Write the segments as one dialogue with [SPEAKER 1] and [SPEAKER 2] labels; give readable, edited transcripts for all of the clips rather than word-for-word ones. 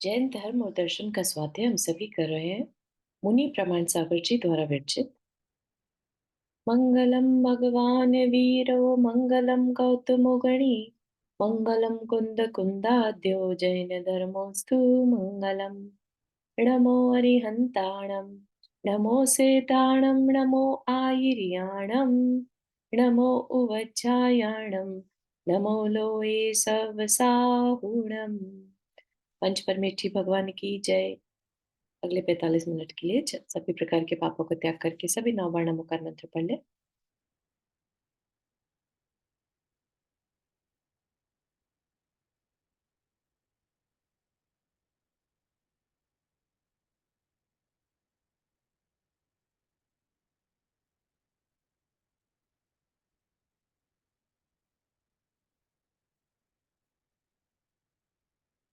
[SPEAKER 1] जैन धर्म और दर्शन का स्वाध्याय हम सभी कर रहे हैं। मुनि प्रमाण सागर जी द्वारा विरचित। मंगलम भगवान वीरो मंगलम गौतमो गणी मंगलम कुंद कुंदाद्यो जैन धर्मोस्तु मंगलम। नमो अरिहंताणम नमो सेताणम नमो आयिर्याणम नमो उवज्जायाणम नमो लोये सवसाहुणम। पंच परमेष्ठी भगवान की जय। अगले 45 मिनट के लिए सभी प्रकार के पापों को त्याग करके सभी 9 बार नमोकार मंत्र पढ़ ले।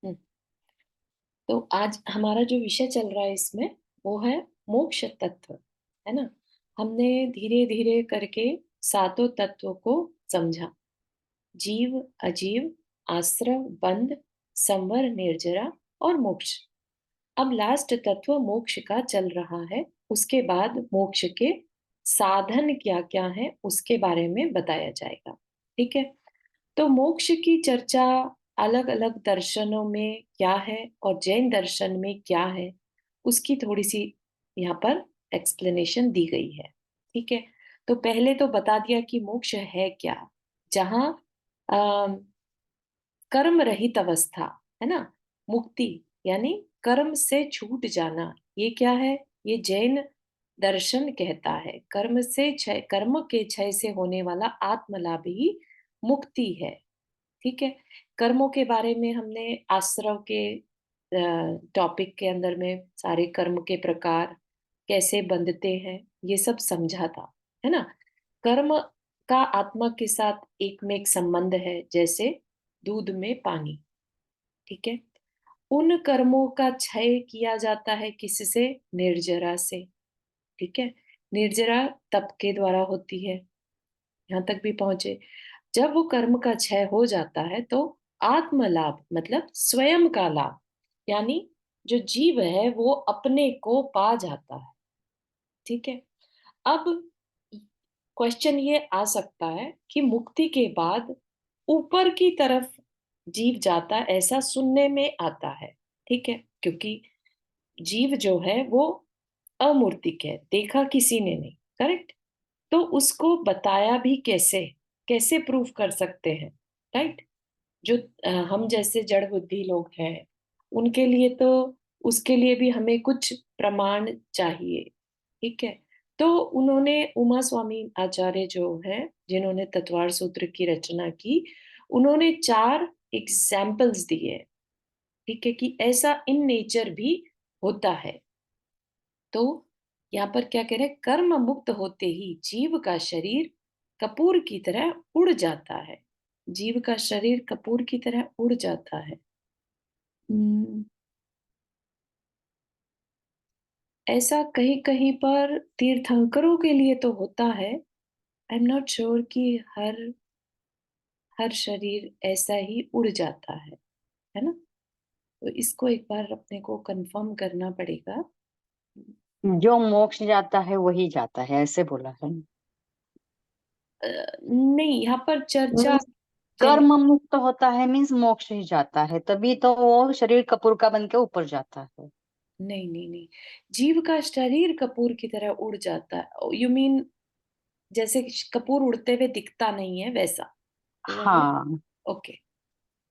[SPEAKER 1] हम्म, तो आज हमारा जो विषय चल रहा है इसमें वो है मोक्ष तत्व, है ना। हमने धीरे धीरे करके सातों तत्वों को समझा। जीव, अजीव, आश्रव, बंध, संवर, निर्जरा और मोक्ष। अब लास्ट तत्व मोक्ष का चल रहा है। उसके बाद मोक्ष के साधन क्या क्या है उसके बारे में बताया जाएगा। ठीक है। तो मोक्ष की चर्चा अलग अलग दर्शनों में क्या है और जैन दर्शन में क्या है उसकी थोड़ी सी यहाँ पर एक्सप्लेनेशन दी गई है। ठीक है। तो पहले तो बता दिया कि मोक्ष है क्या। जहाँ कर्म रहित अवस्था, है ना, मुक्ति, यानी कर्म से छूट जाना, ये क्या है? ये जैन दर्शन कहता है कर्म से क्षय, कर्म के क्षय से होने वाला आत्मलाभ ही मुक्ति है। ठीक है। कर्मों के बारे में हमने आश्रव के टॉपिक के अंदर में सारे कर्म के प्रकार कैसे बंधते हैं ये सब समझा था, है ना। कर्म का आत्मा के साथ एक में एक संबंध है, जैसे दूध में पानी। ठीक है। उन कर्मों का क्षय किया जाता है किससे? निर्जरा से। ठीक है। निर्जरा तप के द्वारा होती है। यहाँ तक भी पहुंचे। जब वो कर्म का क्षय हो जाता है तो आत्म लाभ मतलब स्वयं का लाभ, यानी जो जीव है वो अपने को पा जाता है। ठीक है। अब क्वेश्चन ये आ सकता है कि मुक्ति के बाद ऊपर की तरफ जीव जाता, ऐसा सुनने में आता है। ठीक है। क्योंकि जीव जो है वो अमूर्तिक है, देखा किसी ने नहीं। करेक्ट। तो उसको बताया भी कैसे, कैसे प्रूफ कर सकते हैं? राइट। जो हम जैसे जड़ बुद्धि लोग हैं उनके लिए तो उसके लिए भी हमें कुछ प्रमाण चाहिए। ठीक है। तो उन्होंने उमा स्वामी आचार्य जो है जिन्होंने तत्वार सूत्र की रचना की, उन्होंने 4 एग्जाम्पल्स दिए। ठीक है, कि ऐसा इन नेचर भी होता है। तो यहाँ पर क्या कह रहे हैं? कर्म मुक्त होते ही जीव का शरीर कपूर की तरह उड़ जाता है। जीव का शरीर कपूर की तरह उड़ जाता है। हम्म, ऐसा कहीं कहीं पर तीर्थंकरों के लिए तो होता है। आई एम नॉट श्योर कि हर हर शरीर ऐसा ही उड़ जाता है ना। तो इसको एक बार अपने को कंफर्म करना पड़ेगा।
[SPEAKER 2] जो मोक्ष जाता है वही जाता है, ऐसे बोला है।
[SPEAKER 1] नहीं, यहाँ पर चर्चा
[SPEAKER 2] मीन्स कर्म मुक्त होता है, मीन्स मोक्ष ही जाता है, तभी तो वो शरीर कपूर का बन के ऊपर जाता है।
[SPEAKER 1] नहीं नहीं नहीं, जीव का शरीर कपूर की तरह उड़ जाता है। यू मीन जैसे कपूर उड़ते हुए दिखता नहीं है वैसा बोल रहे?
[SPEAKER 2] हाँ।
[SPEAKER 1] ओके।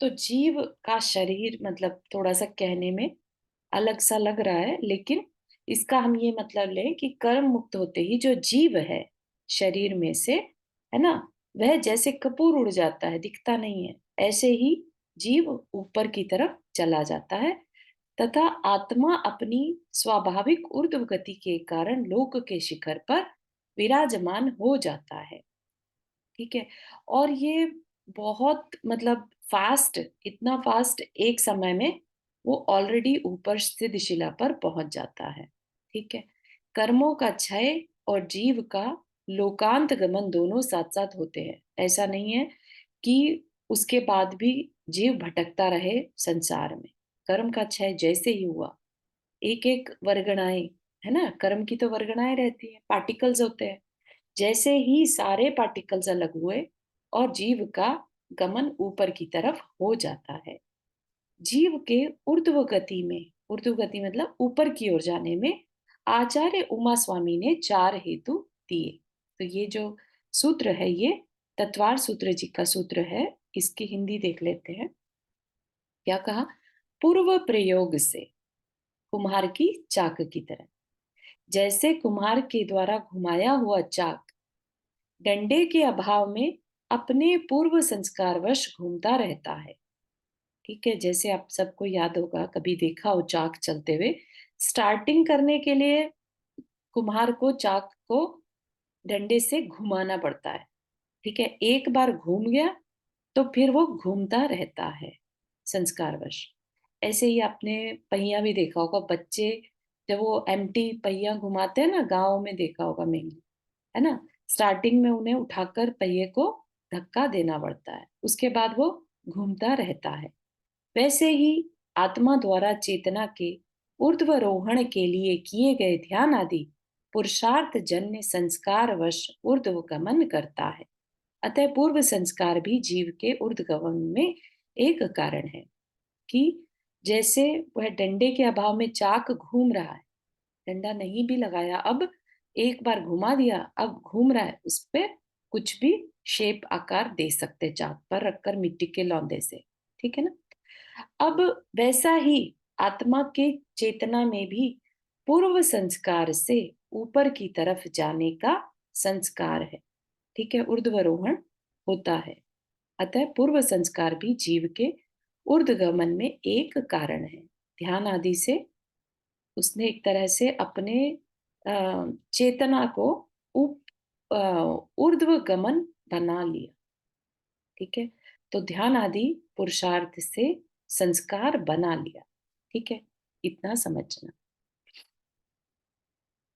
[SPEAKER 1] तो जीव का शरीर मतलब थोड़ा सा कहने में अलग सा लग रहा है, लेकिन इसका हम ये मतलब लें कि कर्म मुक्त होते ही जो जीव है शरीर में से, है ना, वह जैसे कपूर उड़ जाता है, दिखता नहीं है, ऐसे ही जीव ऊपर की तरफ चला जाता है तथा आत्मा अपनी स्वाभाविक ऊर्ध्व गति के कारण लोक के शिखर पर विराजमान हो जाता है। ठीक है। और ये बहुत मतलब फास्ट, इतना फास्ट एक समय में वो ऑलरेडी ऊपर स्थित शिला पर पहुंच जाता है। ठीक है। कर्मों का क्षय और जीव का लोकांत गमन दोनों साथ साथ होते हैं। ऐसा नहीं है कि उसके बाद भी जीव भटकता रहे संसार में। कर्म का क्षय जैसे ही हुआ, एक एक वर्गणाएं, है ना, कर्म की तो वर्गणाएं रहती है, पार्टिकल्स होते हैं, जैसे ही सारे पार्टिकल्स अलग हुए और जीव का गमन ऊपर की तरफ हो जाता है। जीव के ऊर्ध्व गति में, ऊर्ध्व गति मतलब ऊपर की ओर जाने में, आचार्य उमा स्वामी ने 4 हेतु दिए। तो ये जो सूत्र है, ये तत्वार सूत्र जी का सूत्र है। इसकी हिंदी देख लेते हैं। क्या कहा? पूर्व प्रयोग से, कुम्हार की चाक की तरह, जैसे कुम्हार के द्वारा घुमाया हुआ चाक डंडे के अभाव में अपने पूर्व संस्कारवश घूमता रहता है। ठीक है, जैसे आप सबको याद होगा, कभी देखा हो चाक चलते हुए, स्टार्टिंग करने के लिए कुम्हार को चाक को डंडे से घुमाना पड़ता है। ठीक है, एक बार घूम गया तो फिर वो घूमता रहता है संस्कारवश। ऐसे ही आपने पहिया भी देखा होगा, बच्चे जब वो एम्प्टी पहिया घुमाते हैं ना, गाँव में देखा होगा मेनली, है ना, स्टार्टिंग में उन्हें उठाकर पहिए को धक्का देना पड़ता है, उसके बाद वो घूमता रहता है। वैसे ही आत्मा द्वारा चेतना के ऊर्ध्वरोहण के लिए किए गए ध्यान आदि पुरुषार्थ जन्य संस्कार वश ऊर्ध्वगमन करता है। अतः पूर्व संस्कार भी जीव के ऊर्ध्वगमन में एक कारण है। कि जैसे वह डंडे के अभाव में चाक घूम रहा है, डंडा नहीं भी लगाया, अब एक बार घुमा दिया, अब घूम रहा है, उस पे कुछ भी शेप आकार दे सकते चाक पर रखकर मिट्टी के लौंदे से। ठीक है ना? अब वैसा ही आत्मा के चेतना में भी पूर्व संस्कार से ऊपर की तरफ जाने का संस्कार है। ठीक है, ऊर्ध्वरोहण होता है। अतः पूर्व संस्कार भी जीव के ऊर्ध्वगमन में एक कारण है। ध्यान आदि से उसने एक तरह से अपने चेतना को ऊर्ध्वगमन बना लिया। ठीक है, तो ध्यान आदि पुरुषार्थ से संस्कार बना लिया। ठीक है, इतना समझना।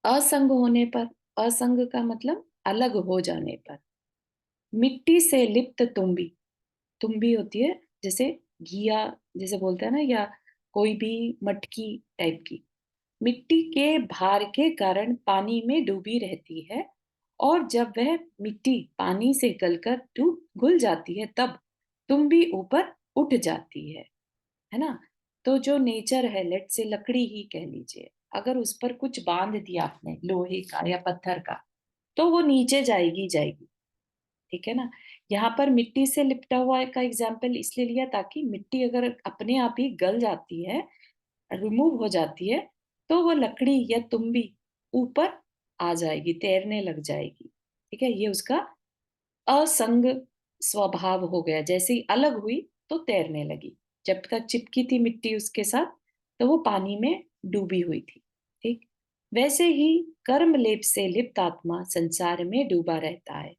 [SPEAKER 1] असंग होने पर, असंग का मतलब अलग हो जाने पर, मिट्टी से लिप्त तुम्बी, तुम्बी होती है जैसे घिया, जैसे बोलते हैं ना, या कोई भी मटकी टाइप की, मिट्टी के भार के कारण पानी में डूबी रहती है, और जब वह मिट्टी पानी से गलकर डूब घुल जाती है, तब तुम्बी ऊपर उठ जाती है ना। तो जो नेचर है, लेट से लकड़ी ही कह लीजिए, अगर उस पर कुछ बांध दिया आपने लोहे का या पत्थर का, तो वो नीचे जाएगी जाएगी। ठीक है ना? यहाँ पर मिट्टी से लिपटा हुआ का एग्जाम्पल इसलिए लिया ताकि मिट्टी अगर अपने आप ही गल जाती है, रिमूव हो जाती है, तो वो लकड़ी या तुम्बी ऊपर आ जाएगी, तैरने लग जाएगी। ठीक है, ये उसका असंग स्वभाव हो गया। जैसे ही अलग हुई तो तैरने लगी, जब तक चिपकी थी मिट्टी उसके साथ तो वो पानी में डूबी हुई थी। ठीक, वैसे ही कर्म लेप से लिप्त आत्मा संसार में डूबा रहता है,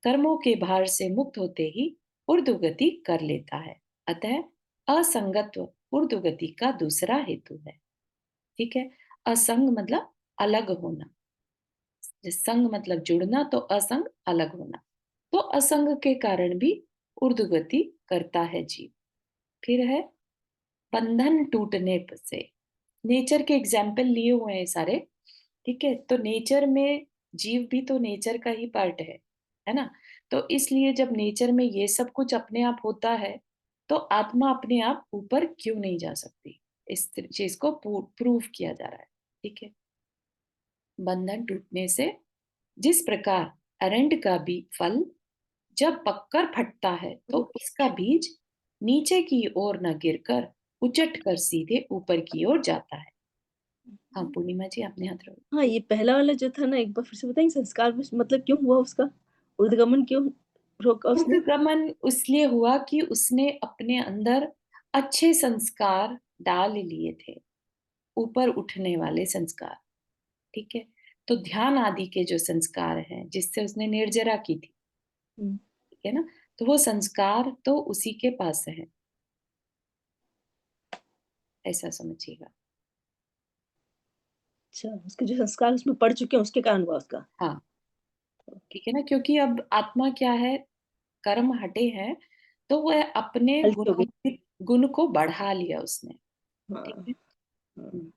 [SPEAKER 1] कर्मों के भार से मुक्त होते ही ऊर्ध्वगति कर लेता है। अतः असंगत्व ऊर्ध्वगति का दूसरा हेतु है। ठीक है, असंग मतलब अलग होना, संग मतलब जुड़ना, तो असंग अलग होना, तो असंग के कारण भी ऊर्ध्वगति करता है जीव। फिर है बंधन टूटने से। नेचर के एग्जाम्पल लिए हुए हैं सारे। ठीक है, तो नेचर में जीव भी तो नेचर का ही पार्ट है ना। तो इसलिए जब नेचर में ये सब कुछ अपने आप होता है, तो आत्मा अपने आप ऊपर क्यों नहीं जा सकती? इस चीज को प्रूव किया जा रहा है। ठीक है, बंधन टूटने से, जिस प्रकार अरंड का भी फल जब पककर फटता है तो उसका बीज नीचे की ओर न गिरकर उचट कर सीधे ऊपर की ओर जाता है। हाँ पूर्णिमा जी, आपने हाथ रखा।
[SPEAKER 3] हाँ, ये पहला वाला जो था ना, एक बार फिर से बताएंगे? संस्कार में मतलब क्यों हुआ उसका? ऊर्ध्वगमन क्यों रोका उसने?
[SPEAKER 1] ऊर्ध्वगमन इसलिए हुआ कि उसने अपने अंदर अच्छे संस्कार डाल लिए थे, ऊपर उठने वाले संस्कार। ठीक है, तो ध्यान आदि के जो संस्कार हैं जिससे उसने निर्जरा की थी,
[SPEAKER 3] हुँ,
[SPEAKER 1] ठीक है ना, तो वो संस्कार तो उसी के पास है, ऐसा समझिएगा।
[SPEAKER 3] अच्छा, उसके जो संस्कार उसमें पड़ चुके हैं उसके कारण हुआ उसका।
[SPEAKER 1] हाँ, ठीक है ना, क्योंकि अब आत्मा क्या है, कर्म हटे हैं, तो वह अपने
[SPEAKER 3] हल्की हो गई।
[SPEAKER 1] गुणों गुण को बढ़ा लिया उसने।
[SPEAKER 3] हाँ,
[SPEAKER 1] ठीक है।
[SPEAKER 3] हाँ।
[SPEAKER 1] हम्म,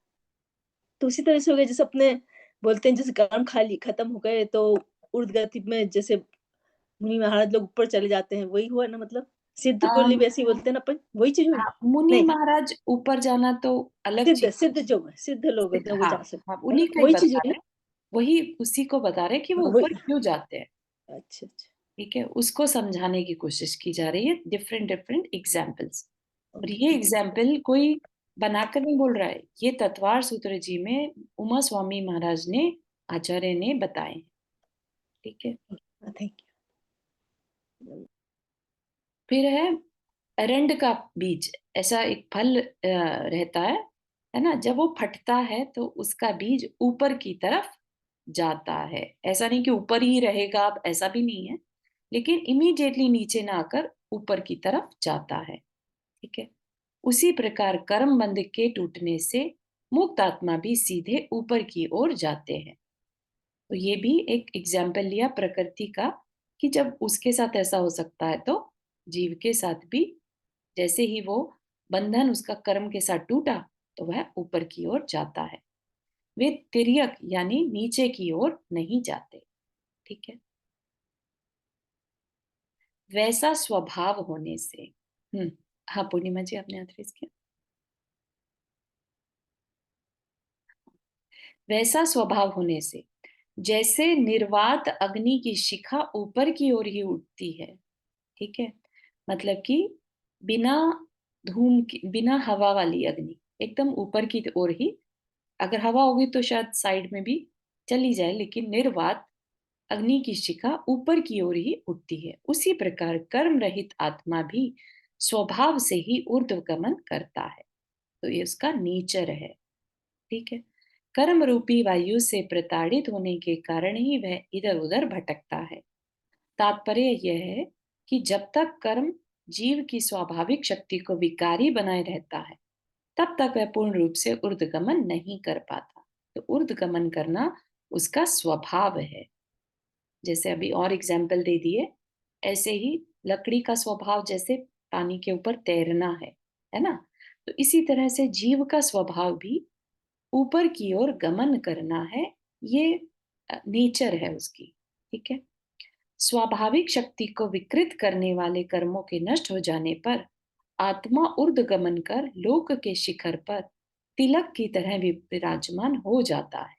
[SPEAKER 3] तो उसी तरह से हो गया जैसे अपने बोलते हैं जैसे काम खाली खत्म हो गए तो उर्द गति में जैसे मुनि महाराज लोग ऊपर चले जाते हैं, वही हुआ ना मतलब? सिद्ध को लिए
[SPEAKER 1] अम,
[SPEAKER 3] भी ऐसे ही बोलते हैं ना अपन, वही चीज़ हुई?
[SPEAKER 1] हाँ, मुनि
[SPEAKER 3] नहीं,
[SPEAKER 1] महाराज ऊपर जाना तो अलग
[SPEAKER 3] सिद्ध
[SPEAKER 1] चीज।
[SPEAKER 3] सिद्ध जो है, सिद्ध लोग होते हैं वो
[SPEAKER 1] हाँ,
[SPEAKER 3] जा सकते
[SPEAKER 1] हाँ,
[SPEAKER 3] हैं, है ना?
[SPEAKER 1] उन्हीं का ही
[SPEAKER 3] वही चीज़
[SPEAKER 1] बता
[SPEAKER 3] हुई
[SPEAKER 1] रहे
[SPEAKER 3] ना?
[SPEAKER 1] हैं। वही उसी को बता रहे हैं कि वो
[SPEAKER 3] हाँ,
[SPEAKER 1] ऊपर
[SPEAKER 3] वही
[SPEAKER 1] क्यों जाते हैं।
[SPEAKER 3] अच्छा, अच्छा।
[SPEAKER 1] ठीक है, उसको समझाने की कोशिश की जा रही है, डिफरेंट डिफरेंट एग्जाम्पल्स। और
[SPEAKER 3] ओके,
[SPEAKER 1] ये
[SPEAKER 3] ठीक है।
[SPEAKER 1] एग्जाम्पल कोई बनाकर नहीं बोल रहा है, ये तत्वार सूत्र जी में उमा स्वामी महाराज ने, आचार्य ने बताए हैं। ठीक है।
[SPEAKER 3] Thank you.
[SPEAKER 1] फिर है अरंड का बीज। ऐसा एक फल रहता है ना। जब वो फटता है तो उसका बीज ऊपर की तरफ जाता है। ऐसा नहीं कि ऊपर ही रहेगा, अब ऐसा भी नहीं है, लेकिन इमीडिएटली नीचे ना आकर ऊपर की तरफ जाता है। ठीक है। उसी प्रकार कर्म बंध के टूटने से मुक्त आत्मा भी सीधे ऊपर की ओर जाते हैं। तो ये भी एक एग्जाम्पल लिया प्रकृति का, कि जब उसके साथ ऐसा हो सकता है तो जीव के साथ भी, जैसे ही वो बंधन उसका कर्म के साथ टूटा तो वह ऊपर की ओर जाता है। वे तिर्यक यानी नीचे की ओर नहीं जाते। ठीक है। वैसा स्वभाव होने से। हाँ पूर्णिमा जी, आपने आंसर किया। वैसा स्वभाव होने से जैसे निर्वात अग्नि की शिखा ऊपर की ओर ही उठती है। ठीक है। मतलब कि बिना बिना हवा वाली अग्नि एकदम ऊपर की ओर ही, अगर हवा होगी तो शायद साइड में भी चली जाए, लेकिन निर्वात अग्नि की शिखा ऊपर की ओर ही उठती है, उसी प्रकार कर्म रहित आत्मा भी स्वभाव से ही ऊर्ध्वगमन करता है। तो ये उसका नेचर है। ठीक है। कर्म रूपी वायु से प्रताड़ित होने के कारण ही वह इधर उधर भटकता है। तात्पर्य यह है कि जब तक कर्म जीव की स्वाभाविक शक्ति को विकारी बनाए रहता है, तब तक वह पूर्ण रूप से ऊर्ध्वगमन नहीं कर पाता। तो ऊर्ध्वगमन करना उसका स्वभाव है। जैसे अभी और एग्जाम्पल दे दिए, ऐसे ही लकड़ी का स्वभाव जैसे पानी के ऊपर तैरना है ना। तो इसी तरह से जीव का स्वभाव भी ऊपर की ओर गमन करना है। ये नेचर है उसकी। ठीक है। स्वाभाविक शक्ति को विकृत करने वाले कर्मों के नष्ट हो जाने पर आत्मा ऊर्ध्वगमन कर लोक के शिखर पर तिलक की तरह विराजमान हो जाता है।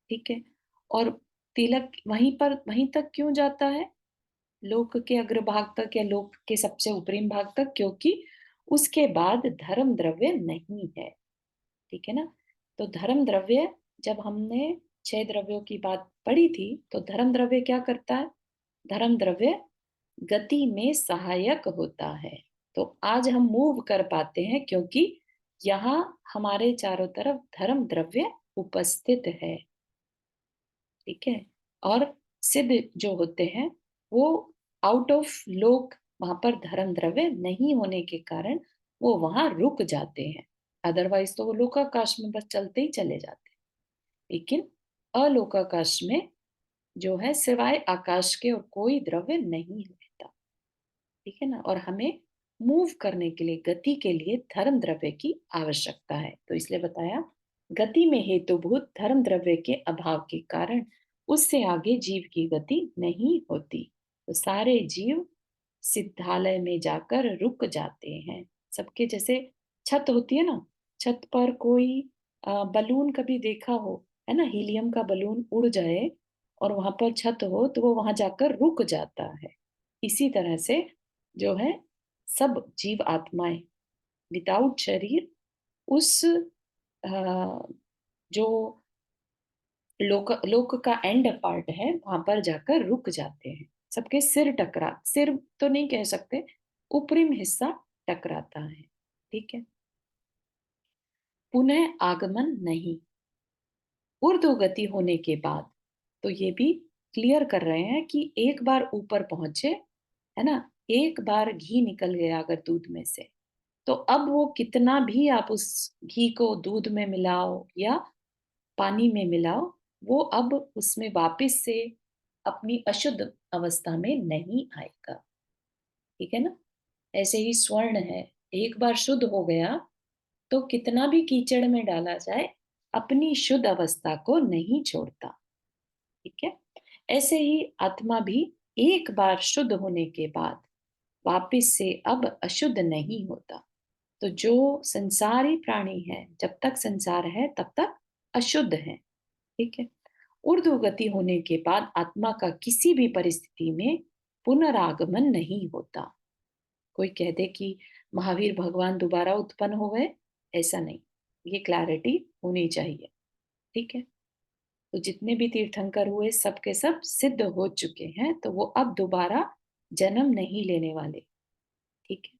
[SPEAKER 1] ठीक है। और तिलक वहीं तक क्यों जाता है, लोक के अग्रभाग तक या लोक के सबसे ऊपरी भाग तक? क्योंकि उसके बाद धर्म द्रव्य नहीं है। ठीक है ना। तो धर्म द्रव्य, जब हमने 6 द्रव्यों की बात पढ़ी थी, तो धर्म द्रव्य क्या करता है? धर्म द्रव्य गति में सहायक होता है। तो आज हम मूव कर पाते हैं क्योंकि यहाँ हमारे चारों तरफ धर्म द्रव्य उपस्थित है। ठीक है। और सिद्ध जो होते हैं वो आउट ऑफ लोक, वहां पर धर्म द्रव्य नहीं होने के कारण वो वहां रुक जाते हैं। अदरवाइज तो वो लोकाकाश में बस चलते ही चले जाते हैं। लेकिन अलोकाकाश में जो है सिवाय आकाश के और कोई द्रव्य नहीं रहता। ठीक है ना। और हमें मूव करने के लिए, गति के लिए धर्म द्रव्य की आवश्यकता है। तो इसलिए बताया, गति में हेतुभूत धर्म द्रव्य के अभाव के कारण उससे आगे जीव की गति नहीं होती। तो सारे जीव सिद्धालय में जाकर रुक जाते हैं। सबके जैसे छत होती है ना, छत पर कोई बलून कभी देखा हो, है ना, हीलियम का बलून उड़ जाए और वहां पर छत हो तो वो वहां जाकर रुक जाता है। इसी तरह से जो है सब जीव आत्माएं विदाउट शरीर उस जो लोक लोक का एंड पार्ट है वहां पर जाकर रुक जाते हैं। सबके सिर तो नहीं कह सकते, ऊपरी हिस्सा टकराता है। ठीक है। पुनः आगमन नहीं। ऊर्ध्व गति होने के बाद तो ये भी क्लियर कर रहे हैं कि एक बार ऊपर पहुंचे, है ना, एक बार घी निकल गया अगर दूध में से, तो अब वो कितना भी आप उस घी को दूध में मिलाओ या पानी में मिलाओ, वो अब उसमें वापस से अपनी अशुद्ध अवस्था में नहीं आएगा। ठीक है ना। ऐसे ही स्वर्ण है, एक बार शुद्ध हो गया तो कितना भी कीचड़ में डाला जाए, अपनी शुद्ध अवस्था को नहीं छोड़ता। ठीक है। ऐसे ही आत्मा भी एक बार शुद्ध होने के बाद वापिस से अब अशुद्ध नहीं होता। तो जो संसारी प्राणी है, जब तक संसार है तब तक अशुद्ध है। ठीक है। ऊर्ध्वगति होने के बाद आत्मा का किसी भी परिस्थिति में पुनरागमन नहीं होता। कोई कह दे कि महावीर भगवान दोबारा उत्पन्न हो गए, ऐसा नहीं। ये क्लैरिटी होनी चाहिए। ठीक है। तो जितने भी तीर्थंकर हुए सब के सब सिद्ध हो चुके हैं, तो वो अब दोबारा जन्म नहीं लेने वाले। ठीक है।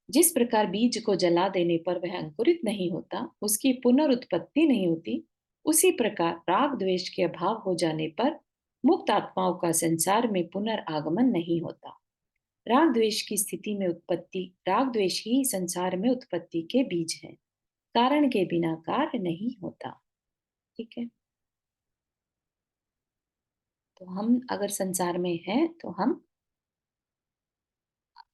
[SPEAKER 1] जिस प्रकार बीज को जला देने पर वह अंकुरित नहीं होता, उसकी पुनरुत्पत्ति नहीं होती, उसी प्रकार राग द्वेष के अभाव हो जाने पर मुक्त आत्माओं का संसार में पुनर्आगमन नहीं होता। राग द्वेष की स्थिति में उत्पत्ति, राग द्वेष ही संसार में उत्पत्ति के बीज है। कारण के बिना कार्य नहीं होता। ठीक है। तो हम अगर संसार में हैं तो हम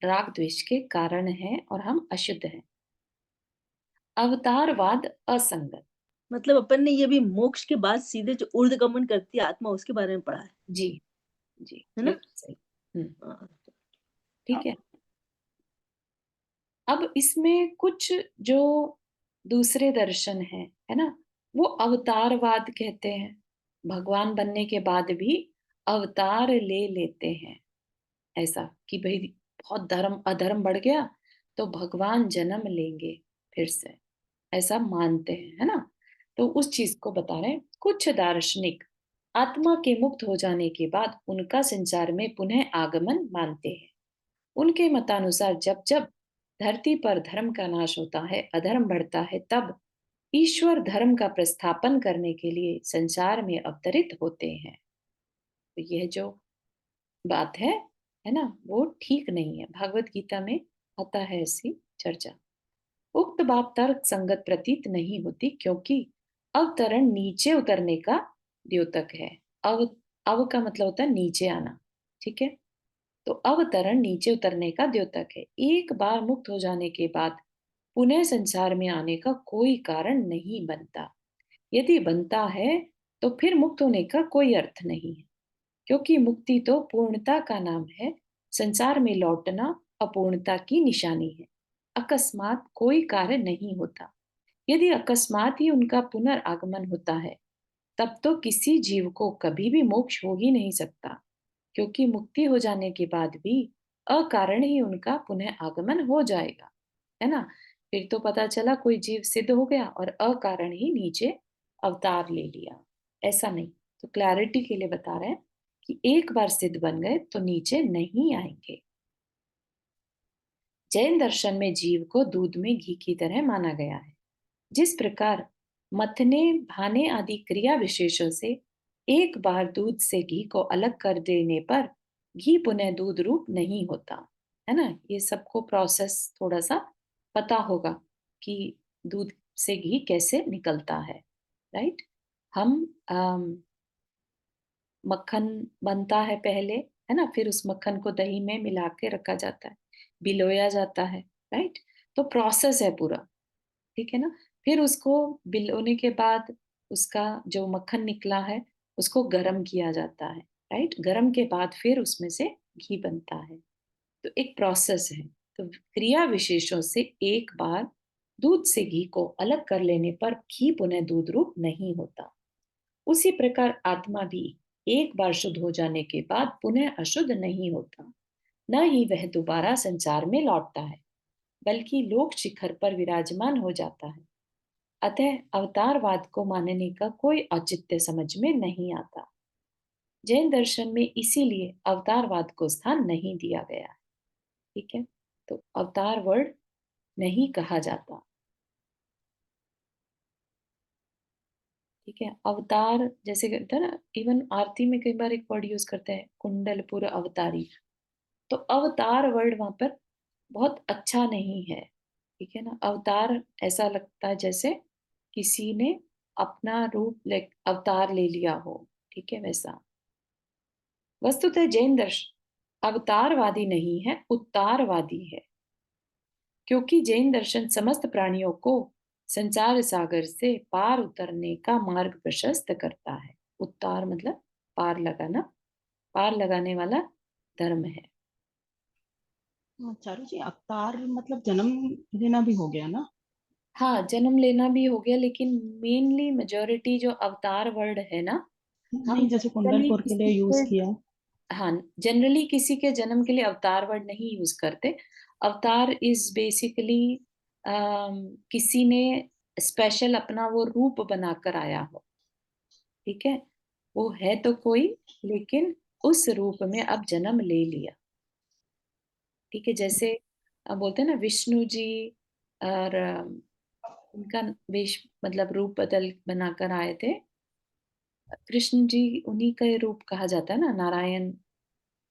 [SPEAKER 1] राग द्वेष के कारण हैं और हम अशुद्ध हैं। अवतारवाद असंगत।
[SPEAKER 3] मतलब अपन ने ये भी मोक्ष के बाद सीधे जो ऊर्ध्वगमन करती है आत्मा उसके बारे में पढ़ा
[SPEAKER 1] जी, जी,
[SPEAKER 3] है ना?
[SPEAKER 1] बिल्कुल सही।
[SPEAKER 3] हाँ,
[SPEAKER 1] ठीक है। अब इसमें कुछ जो दूसरे दर्शन है ना, वो अवतारवाद कहते हैं। भगवान बनने के बाद भी अवतार ले लेते हैं। ऐसा कि भाई बहुत धर्म अधर्म बढ़ गया तो भगवान जन्म लेंगे फिर से, ऐसा मानते हैं, है ना। तो उस चीज को बता रहे हैं। कुछ दार्शनिक आत्मा के मुक्त हो जाने के बाद उनका संसार में पुनः आगमन मानते हैं। उनके मतानुसार जब जब धरती पर धर्म का नाश होता है, अधर्म बढ़ता है, तब ईश्वर धर्म का प्रस्थापन करने के लिए संसार में अवतरित होते हैं। तो यह जो बात है ना, वो ठीक नहीं है। भागवत गीता में आता है ऐसी चर्चा। उक्त बात तर्क संगत प्रतीत नहीं होती, क्योंकि अवतरण नीचे उतरने का द्योतक है। अव का मतलब होता है नीचे आना। ठीक है। तो अवतरण नीचे उतरने का द्योतक है। एक बार मुक्त हो जाने के बाद पुनः संसार में आने का कोई कारण नहीं बनता। यदि बनता है तो फिर मुक्त होने का कोई अर्थ नहीं है, क्योंकि मुक्ति तो पूर्णता का नाम है। संसार में लौटना अपूर्णता की निशानी है। अकस्मात कोई कार्य नहीं होता। यदि अकस्मात ही उनका पुनर्आगमन होता है, तब तो किसी जीव को कभी भी मोक्ष हो ही नहीं सकता, क्योंकि मुक्ति हो जाने के बाद भी अकारण ही उनका पुनः आगमन हो जाएगा, है ना। फिर तो पता चला कोई जीव सिद्ध हो गया और अकारण ही नीचे अवतार ले लिया, ऐसा नहीं। तो क्लैरिटी के लिए बता रहे हैं कि एक बार सिद्ध बन गए तो नीचे नहीं आएंगे। जैन दर्शन में जीव को दूध में घी की तरह माना गया है। जिस प्रकार मथने भाने आदि क्रिया विशेषों से एक बार दूध से घी को अलग कर देने पर घी पुनः दूध रूप नहीं होता, है ना। ये सबको प्रोसेस थोड़ा सा पता होगा कि दूध से घी कैसे निकलता है, राइट। हम मक्खन बनता है पहले, है ना, फिर उस मक्खन को दही में मिला के रखा जाता है, बिलोया जाता है, राइट। तो प्रोसेस है पूरा। ठीक है ना। फिर उसको बिलोने के बाद उसका जो मक्खन निकला है उसको गर्म किया जाता है, राइट। गर्म के बाद फिर उसमें से घी बनता है। तो एक प्रोसेस है। तो क्रिया विशेषों से एक बार दूध से घी को अलग कर लेने पर घी पुनः दूध रूप नहीं होता। उसी प्रकार आत्मा भी एक बार शुद्ध हो जाने के बाद पुनः अशुद्ध नहीं होता, न ही वह दोबारा संसार में लौटता है, बल्कि लोक शिखर पर विराजमान हो जाता है। अतः अवतारवाद को मानने का कोई औचित्य समझ में नहीं आता। जैन दर्शन में इसीलिए अवतारवाद को स्थान नहीं दिया गया है। ठीक है। तो अवतार वर्ड नहीं कहा जाता। ठीक है। अवतार जैसे कहते हैं ना, इवन आरती में कई बार एक वर्ड यूज करते हैं, कुंडलपुर अवतारी। तो अवतार वर्ड वहां पर बहुत अच्छा नहीं है। ठीक है ना। अवतार ऐसा लगता है जैसे किसी ने अपना रूप अवतार ले लिया हो। ठीक है, वैसा। वस्तुतः जैन दर्शन अवतारवादी नहीं है, उत्तारवादी है। क्योंकि जैन दर्शन समस्त प्राणियों को संसार सागर से पार उतरने का मार्ग प्रशस्त करता है। उत्तार मतलब पार लगाना, पार लगाने वाला धर्म है।
[SPEAKER 4] चारू जी, अवतार मतलब जन्म लेना भी हो गया ना?
[SPEAKER 1] हाँ, जन्म लेना भी हो गया, लेकिन मेनली मेजोरिटी जो अवतार वर्ड है ना, हम
[SPEAKER 4] नहीं, जैसे
[SPEAKER 1] जनरली
[SPEAKER 4] कुंडलपुर के लिए
[SPEAKER 1] किसी
[SPEAKER 4] यूज
[SPEAKER 1] के,
[SPEAKER 4] किया।
[SPEAKER 1] हाँ, जनरली किसी के जन्म के लिए अवतार वर्ड नहीं यूज करते। अवतार इज बेसिकली किसी ने स्पेशल अपना वो रूप बनाकर आया हो, ठीक है, वो है तो कोई, लेकिन उस रूप में अब जन्म ले लिया, ठीक है। जैसे बोलते हैं ना विष्णु जी, और उनका वेश मतलब रूप बदल बनाकर आए थे। कृष्ण जी उन्हीं का ये रूप कहा जाता है ना, नारायण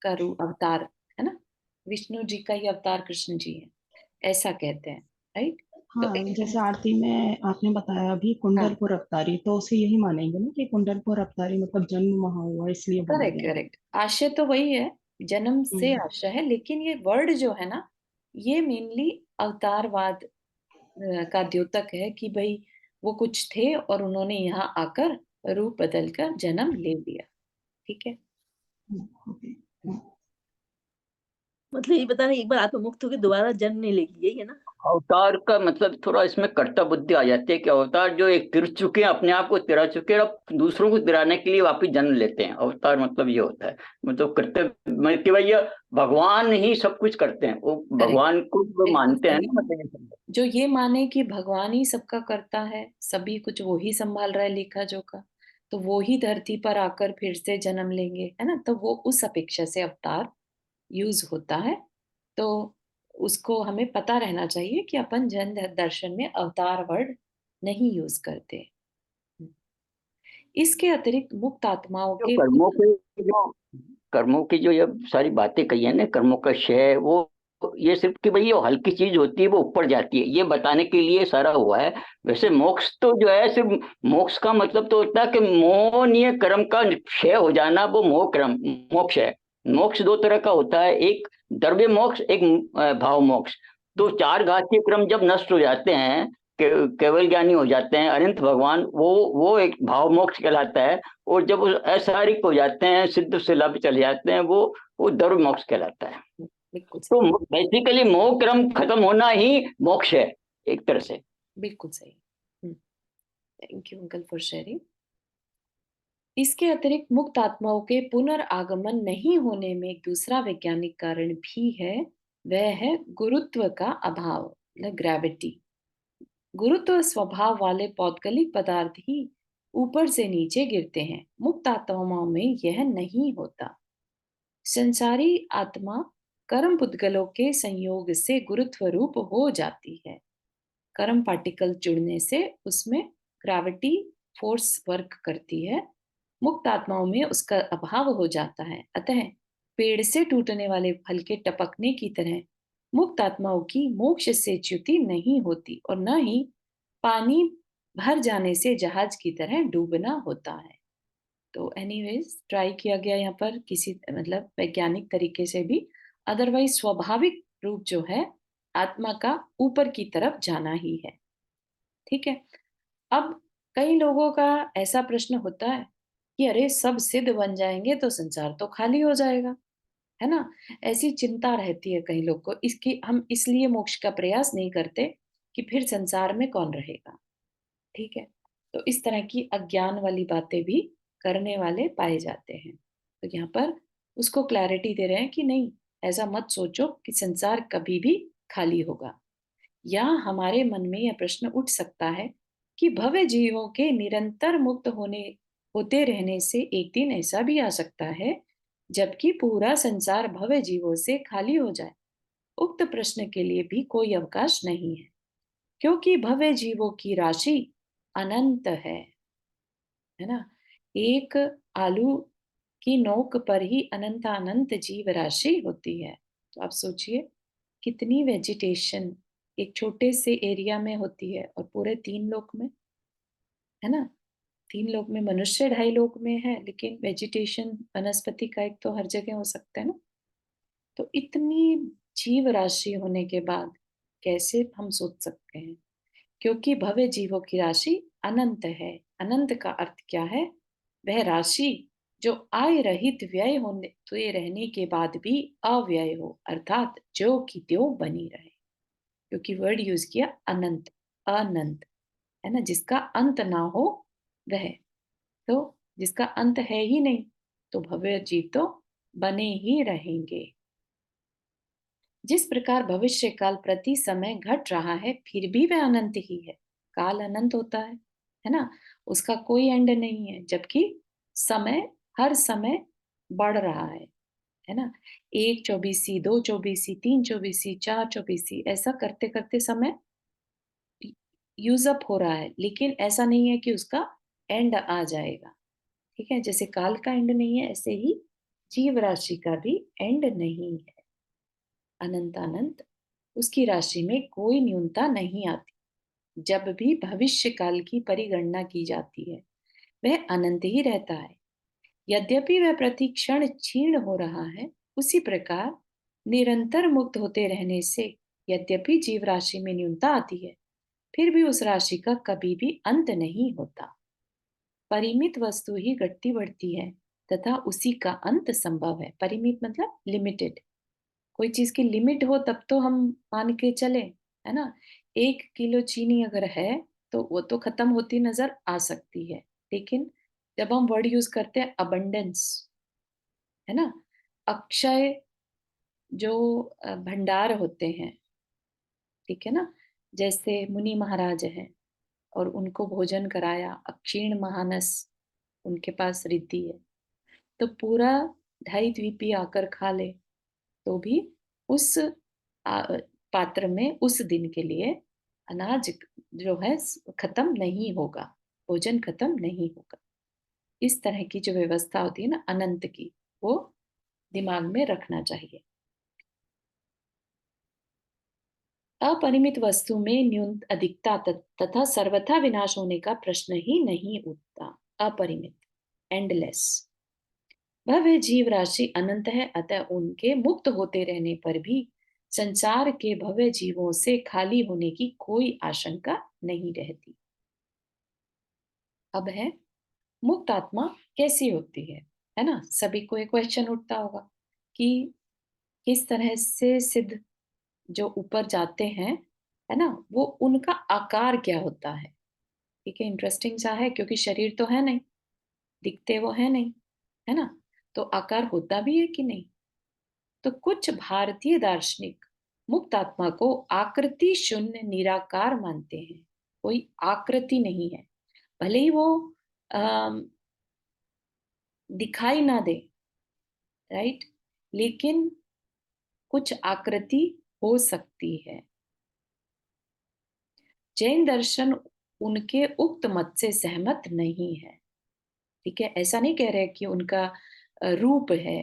[SPEAKER 1] का रूप अवतार है ना, विष्णु जी का ही अवतार कृष्ण जी है, ऐसा कहते हैं, राइट। तो
[SPEAKER 4] हाँ,
[SPEAKER 1] एक तरह
[SPEAKER 4] जैसे
[SPEAKER 1] से,
[SPEAKER 4] आरती में आपने बताया अभी
[SPEAKER 1] हाँ,
[SPEAKER 4] कुंडलपुर अवतारी, तो उसे यही मानेंगे ना कि कुंडलपुर अवतारी मतलब जन्म वहां हुआ इसलिए बोला
[SPEAKER 1] करेक्ट
[SPEAKER 4] गया।
[SPEAKER 1] करेक्ट, आशय तो वही है, जन्म से
[SPEAKER 4] हम्म।
[SPEAKER 1] आशय है, लेकिन ये वर्ड जो है ना, ये मेनली अवतारवाद का द्योतक है कि भाई वो कुछ थे और उन्होंने यहाँ आकर रूप बदलकर जन्म ले लिया, ठीक है।
[SPEAKER 4] ओके।
[SPEAKER 3] मतलब ये बताना एक बार आत्मा मुक्त होकर दोबारा जन्म नहीं लेगी, यही है ना?
[SPEAKER 5] अवतार का मतलब थोड़ा इसमें कर्ता बुद्धि आ जाती है कि अवतार जो एक तिर चुके हैं, अपने आप को तिरा चुके हैं, अब दूसरों को तिराने के लिए वापिस जन्म लेते हैं। अवतार मतलब ये होता है, मतलब कर्तव्य मतलब कि भाई ये भगवान ही सब कुछ करते हैं, वो
[SPEAKER 1] करेक्ट,
[SPEAKER 5] भगवान को जो
[SPEAKER 1] बिल्कुल
[SPEAKER 5] मानते हैं
[SPEAKER 1] सही।
[SPEAKER 5] ना, मतलब ये सब।
[SPEAKER 1] जो ये माने कि भगवान ही सबका करता है, सभी कुछ वो ही संभाल रहा है लेखा जोखा, तो वो ही धरती पर आकर फिर से जन्म लेंगे, है ना, तो वो उस अपेक्षा से अवतार यूज होता है। तो उसको हमें पता रहना चाहिए कि अपन जैन दर्शन में अवतार वर्ड नहीं यूज करते। इसके अतिरिक्त मुक्त आत्माओं
[SPEAKER 5] जो
[SPEAKER 1] के
[SPEAKER 5] कर्मों के जो कर्मों की जो ये सारी बातें कही है ना, कर्मों का क्षय, वो ये सिर्फ कि भाई ये हल्की चीज होती है वो ऊपर जाती है, ये बताने के लिए सारा हुआ है। वैसे मोक्ष तो जो है सिर्फ, मोक्ष का मतलब तो होता है कि मोहनीय कर्म का क्षय हो जाना, वो मोह कर्म मोक्ष है। मोक्ष दो तरह का होता है, एक द्रव्य मोक्ष, एक भाव मोक्ष। तो चार घातीय क्रम जब नष्ट हो जाते हैं, केवल ज्ञानी हो जाते हैं, अनंत भगवान, वो एक भाव मोक्ष कहलाता है। और जब वो असहारिक हो जाते हैं, सिद्ध से लाभ चले जाते हैं, वो द्रव्य मोक्ष कहलाता है।
[SPEAKER 1] बिल्कुल
[SPEAKER 5] तो
[SPEAKER 1] सही,
[SPEAKER 5] बेसिकली मोह क्रम खत्म होना ही मोक्ष है, एक तरह से।
[SPEAKER 1] बिल्कुल सही। Thank you uncle for sharing. इसके अतिरिक्त मुक्त आत्माओं के पुनर्आगमन नहीं होने में एक दूसरा वैज्ञानिक कारण भी है, वह है गुरुत्व का अभाव, मतलब ग्रेविटी। गुरुत्व स्वभाव वाले पौद्गलिक पदार्थ ही ऊपर से नीचे गिरते हैं, मुक्त आत्माओं में यह नहीं होता। संसारी आत्मा कर्म पुद्गलों के संयोग से गुरुत्व रूप हो जाती है। कर्म पार्टिकल जुड़ने से उसमें ग्रेविटी फोर्स वर्क करती है, मुक्त आत्माओं में उसका अभाव हो जाता है। अतः पेड़ से टूटने वाले फल के टपकने की तरह मुक्त आत्माओं की मोक्ष से च्युति नहीं होती, और न ही पानी भर जाने से जहाज की तरह डूबना होता है। तो एनीवेज ट्राई किया गया यहाँ पर किसी मतलब वैज्ञानिक तरीके से भी, अदरवाइज स्वाभाविक रूप जो है आत्मा का ऊपर की तरफ जाना ही है, ठीक है। अब कई लोगों का ऐसा प्रश्न होता है कि अरे सब सिद्ध बन जाएंगे तो संसार तो खाली हो जाएगा, है ना, ऐसी चिंता रहती है कई लोग को। इसकी हम इसलिए मोक्ष का प्रयास नहीं करते कि फिर संसार में कौन रहेगा, ठीक है। तो इस तरह की अज्ञान वाली बातें भी करने वाले पाए जाते हैं। तो यहाँ पर उसको क्लैरिटी दे रहे हैं कि नहीं, ऐसा मत सोचो कि संसार कभी भी खाली होगा। या हमारे मन में यह प्रश्न उठ सकता है कि भव जीवों के निरंतर मुक्त होते रहने से एक दिन ऐसा भी आ सकता है जबकि पूरा संसार भव जीवों से खाली हो जाए। उक्त प्रश्न के लिए भी कोई अवकाश नहीं है, क्योंकि भव जीवों की राशि अनंत है ना। एक आलू की नोक पर ही अनंत अनंत जीव राशि होती है। तो आप सोचिए कितनी वेजिटेशन एक छोटे से एरिया में होती है, और पूरे 3 लोक में, है ना, 3 लोक में, मनुष्य 2.5 लोक में है, लेकिन वेजिटेशन वनस्पति का एक तो हर जगह हो सकता है ना। तो इतनी जीव राशि होने के बाद कैसे हम सोच सकते हैं? क्योंकि भव्य जीवों की राशि अनंत है। अनंत का अर्थ क्या है? वह राशि जो आय रहित व्यय होते रहने के बाद भी अव्यय हो, अर्थात जो की त्यों बनी रहे। क्योंकि वर्ड यूज किया अनंत, अनंत, है ना, जिसका अंत ना हो वह। तो जिसका अंत है ही नहीं, तो भव्य जीव तो बने ही रहेंगे। जिस प्रकार भविष्य काल प्रति समय घट रहा है, फिर भी वह अनंत ही है। काल अनंत होता है ना, उसका कोई एंड नहीं है, जबकि समय हर समय बढ़ रहा है ना। 1/24, 2/24, 3/24, 4/24, ऐसा करते करते समय यूज अप हो रहा है, लेकिन ऐसा नहीं है कि उसका एंड आ जाएगा। ठीक है, जैसे काल का एंड नहीं है, ऐसे ही जीव राशि का भी एंड नहीं है। अनंत अनंत, उसकी राशि में कोई न्यूनता नहीं आती। जब भी भविष्य काल की परिगणना की जाती है, वह अनंत ही रहता है। यद्यपि वह प्रति क्षण क्षीण हो रहा है, उसी प्रकार निरंतर मुक्त होते रहने से यद्यपि जीव राशि में न्यूनता आती है, फिर भी उस राशि का कभी भी अंत नहीं होता। परिमित वस्तु ही घटती बढ़ती है तथा उसी का अंत संभव है। परिमित मतलब लिमिटेड। कोई चीज की लिमिट हो तब तो हम मान के चले, है ना। 1 किलो चीनी अगर है तो वो तो खत्म होती नजर आ सकती है, लेकिन जब हम वर्ड यूज करते हैं अबंडेंस, है ना, अक्षय जो भंडार होते हैं, ठीक है ना, जैसे मुनि महाराज हैं और उनको भोजन कराया, अक्षीण महानस उनके पास रिद्धि है, तो पूरा 2.5 द्वीपी आकर खा ले तो भी उस पात्र में उस दिन के लिए अनाज जो है खत्म नहीं होगा, भोजन खत्म नहीं होगा। इस तरह की जो व्यवस्था होती है ना अनंत की, वो दिमाग में रखना चाहिए। अपरिमित वस्तु में न्यूनता अधिकता तथा सर्वथा विनाश होने का प्रश्न ही नहीं उठता। अपरिमित, एंडलेस, भव्य जीव राशि अनंत है, अतः उनके मुक्त होते रहने पर भी संसार के भव्य जीवों से खाली होने की कोई आशंका नहीं रहती। अब है मुक्त आत्मा कैसी होती है ना। सभी को एक क्वेश्चन उठता होगा कि किस तरह से सिद्ध जो ऊपर जाते हैं, है ना, वो उनका आकार क्या होता है। ठीक है, इंटरेस्टिंग सा है, क्योंकि शरीर तो है नहीं, दिखते वो है नहीं, है ना, तो आकार होता भी है कि नहीं। तो कुछ भारतीय दार्शनिक मुक्त आत्मा को आकृति शून्य निराकार मानते हैं। कोई आकृति नहीं है, भले ही वो दिखाई ना दे, राइट, लेकिन कुछ आकृति हो सकती है। जैन दर्शन उनके उक्त मत से सहमत नहीं है। ठीक है, ऐसा नहीं कह रहे कि उनका रूप है,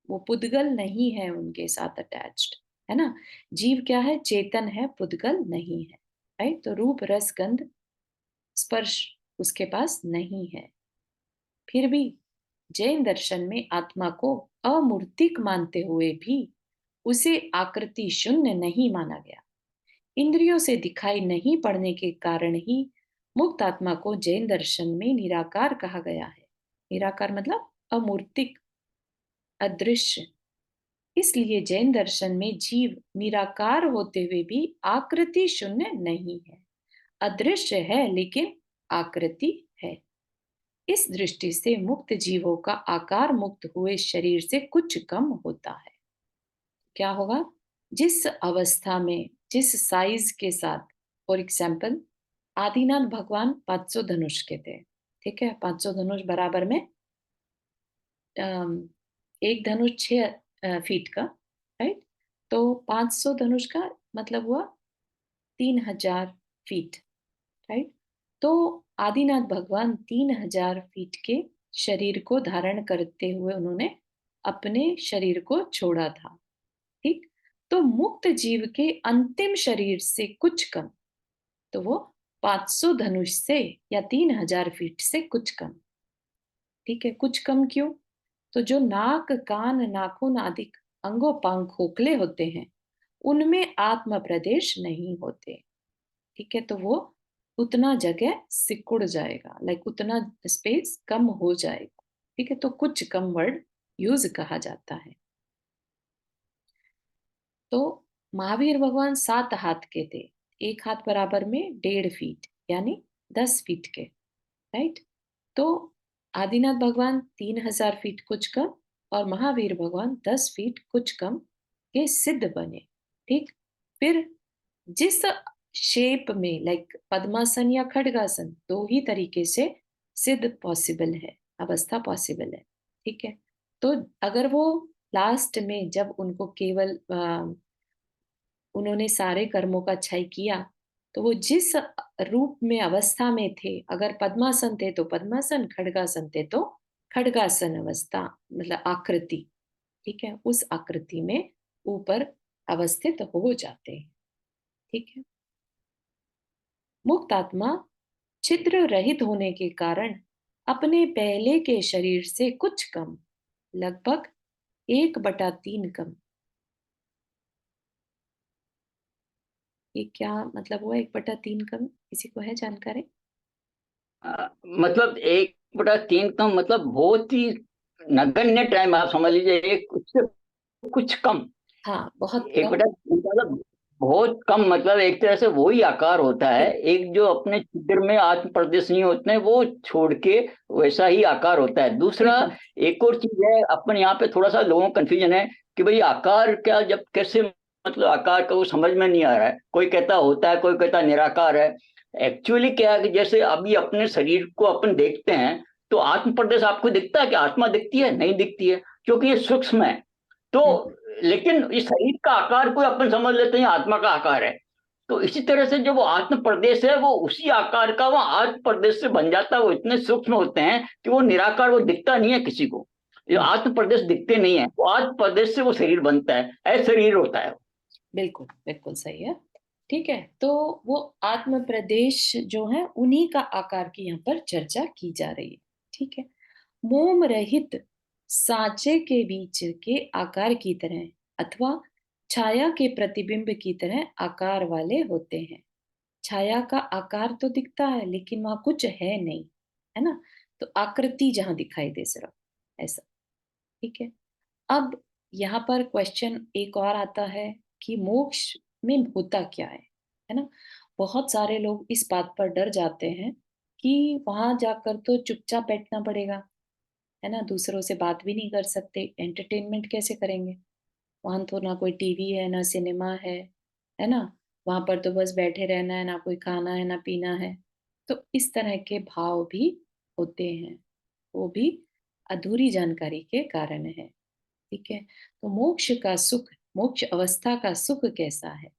[SPEAKER 1] वो पुद्गल नहीं है उनके साथ अटैच्ड, है ना। जीव क्या है? चेतन है, पुद्गल नहीं है, राइट। तो रूप रस गंध स्पर्श उसके पास नहीं है। फिर भी जैन दर्शन में आत्मा को अमूर्तिक मानते हुए भी उसे आकृति शून्य नहीं माना गया। इंद्रियों से दिखाई नहीं पड़ने के कारण ही मुक्त आत्मा को जैन दर्शन में निराकार कहा गया है। निराकार मतलब अमूर्तिक, अदृश्य। इसलिए जैन दर्शन में जीव निराकार होते हुए भी आकृति शून्य नहीं है, अदृश्य है लेकिन आकृति है। इस दृष्टि से मुक्त जीवों का आकार मुक्त हुए शरीर से कुछ कम होता है। क्या होगा? जिस अवस्था में जिस साइज के साथ, फॉर एग्जाम्पल आदिनाथ भगवान 500 धनुष के थे, ठीक है, 500 धनुष बराबर में एक धनुष 6 फीट का, राइट। तो 500 धनुष का मतलब हुआ 3000 फीट, राइट। तो आदिनाथ भगवान 3000 फीट के शरीर को धारण करते हुए उन्होंने अपने शरीर को छोड़ा था, ठीक। तो मुक्त जीव के अंतिम शरीर से कुछ कम, तो वो 500 धनुष से या 3000 फीट से कुछ कम, ठीक है। कुछ कम क्यों? तो जो नाक, कान, नाखून आदि अंगों पांव खोखले होते हैं, उनमें आत्म प्रदेश नहीं होते। ठीक है, तो वो उतना जगह सिकुड़ जाएगा, लाइक उतना स्पेस कम हो जाएगा। ठीक है, तो कुछ कम वर्ड यूज कहा जाता है। तो महावीर भगवान 7 हाथ के थे, एक हाथ बराबर में 1.5 फीट यानी 10 फीट के, राइट। तो आदिनाथ भगवान 3000 फीट कुछ कम और महावीर भगवान 10 फीट कुछ कम के सिद्ध बने। ठीक, फिर जिस शेप में, लाइक पद्मासन या खड्गासन, 2 ही तरीके से सिद्ध पॉसिबल है, अवस्था पॉसिबल है। ठीक है, तो अगर वो लास्ट में जब उनको केवल उन्होंने सारे कर्मों का क्षय किया, तो वो जिस रूप में अवस्था में थे, अगर पद्मासन थे तो पद्मासन, खड्गासन थे तो खड्गासन अवस्था, मतलब आकृति। ठीक है, उस आकृति में ऊपर अवस्थित हो जाते हैं। ठीक है, मुक्त आत्मा छिद्र रहित होने के कारण अपने पहले के शरीर से कुछ कम, लगभग 1/3 कम। ये क्या मतलब हुआ 1/3 कम? किसी को है जानकारी?
[SPEAKER 5] मतलब 1/3 का मतलब बहुत ही नगण्य टाइम, आप समझ लीजिए, एक उससे कुछ कम।
[SPEAKER 1] हाँ, बहुत
[SPEAKER 5] एक
[SPEAKER 1] कम।
[SPEAKER 5] बटा मतलब बहुत कम, मतलब एक तरह से वही आकार होता है, एक जो अपने छिद्र में आत्म प्रदेश नहीं होते हैं वो छोड़ के वैसा ही आकार होता है। दूसरा, एक और चीज है, अपन यहाँ पे थोड़ा सा लोगों को कंफ्यूजन है कि भाई आकार क्या, जब कैसे, मतलब आकार का वो समझ में नहीं आ रहा है। कोई कहता होता है, कोई कहता निराकार है। एक्चुअली क्या है कि जैसे अभी अपने शरीर को अपन देखते हैं तो आत्म प्रदेश आपको दिखता है कि आत्मा दिखती है? नहीं दिखती है, क्योंकि ये सूक्ष्म है। तो लेकिन इस शरीर का आकार को अपन समझ लेते हैं आत्मा का आकार है। तो इसी तरह से जो वो आत्म प्रदेश है वो उसी आकार का वो आत्म प्रदेश से बन जाता है। वो इतने सूक्ष्म होते हैं कि वो निराकार, वो दिखता नहीं है किसी को। ये आत्म प्रदेश दिखते नहीं है, वो आत्म प्रदेश से वो शरीर बनता है, ऐसा शरीर होता है।
[SPEAKER 1] बिल्कुल बिल्कुल सही है। ठीक है, तो वो आत्म प्रदेश जो है उन्हीं का आकार की यहाँ पर चर्चा की जा रही है। ठीक है, मोम रहित सांचे के बीच के आकार की तरह अथवा छाया के प्रतिबिंब की तरह आकार वाले होते हैं। छाया का आकार तो दिखता है लेकिन वहां कुछ है नहीं, है ना। तो आकृति जहां दिखाई दे सिर्फ, ऐसा। ठीक है, अब यहाँ पर क्वेश्चन एक और आता है कि मोक्ष में होता क्या है ना। बहुत सारे लोग इस बात पर डर जाते हैं कि वहां जाकर तो चुपचाप बैठना पड़ेगा, है ना, दूसरों से बात भी नहीं कर सकते, एंटरटेनमेंट कैसे करेंगे, वहां तो ना कोई टीवी है ना सिनेमा है ना, वहां पर तो बस बैठे रहना है, ना कोई खाना है ना पीना है। तो इस तरह के भाव भी होते हैं, वो भी अधूरी जानकारी के कारण है। ठीक है, तो मोक्ष का सुख, मोक्ष अवस्था का सुख कैसा है?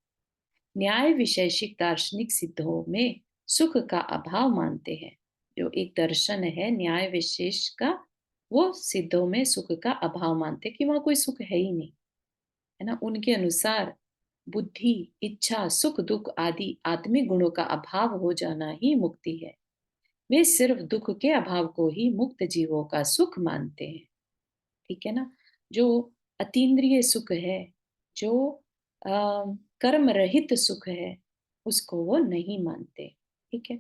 [SPEAKER 1] न्याय विशेषिक दार्शनिक सिद्धों में सुख का अभाव मानते हैं। जो एक दर्शन है न्याय विशेष का, वो सिद्धों में सुख का अभाव मानते कि वहां कोई सुख है ही नहीं, है ना। उनके अनुसार बुद्धि, इच्छा, सुख दुख आदि आत्मिक गुणों का अभाव हो जाना ही मुक्ति है। वे सिर्फ दुख के अभाव को ही मुक्त जीवों का सुख मानते हैं। ठीक है ना, जो अतीन्द्रिय सुख है, जो कर्म रहित सुख है, उसको वो नहीं मानते। ठीक है,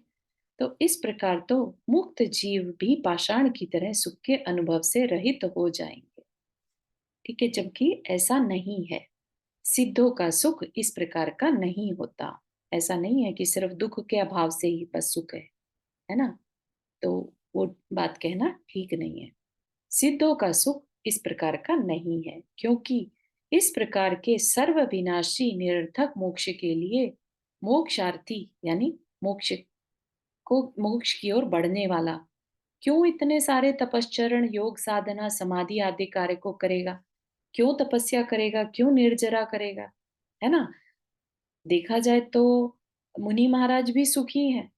[SPEAKER 1] तो इस प्रकार तो मुक्त जीव भी पाषाण की तरह सुख के अनुभव से रहित हो जाएंगे। ठीक है, जबकि ऐसा नहीं है। सिद्धों का सुख इस प्रकार का नहीं होता। ऐसा नहीं है कि सिर्फ दुख के अभाव से ही बस सुख है ना। तो वो बात कहना ठीक नहीं है। सिद्धों का सुख इस प्रकार का नहीं है, क्योंकि इस प्रकार के सर्व विनाशी निरर्थक मोक्ष के लिए मोक्षार्थी यानी मोक्ष को, मोक्ष की ओर बढ़ने वाला क्यों इतने सारे तपश्चरण, योग साधना, समाधि आदि कार्य को करेगा? क्यों तपस्या करेगा? क्यों निर्जरा करेगा? है ना। देखा जाए तो मुनि महाराज भी सुखी हैं,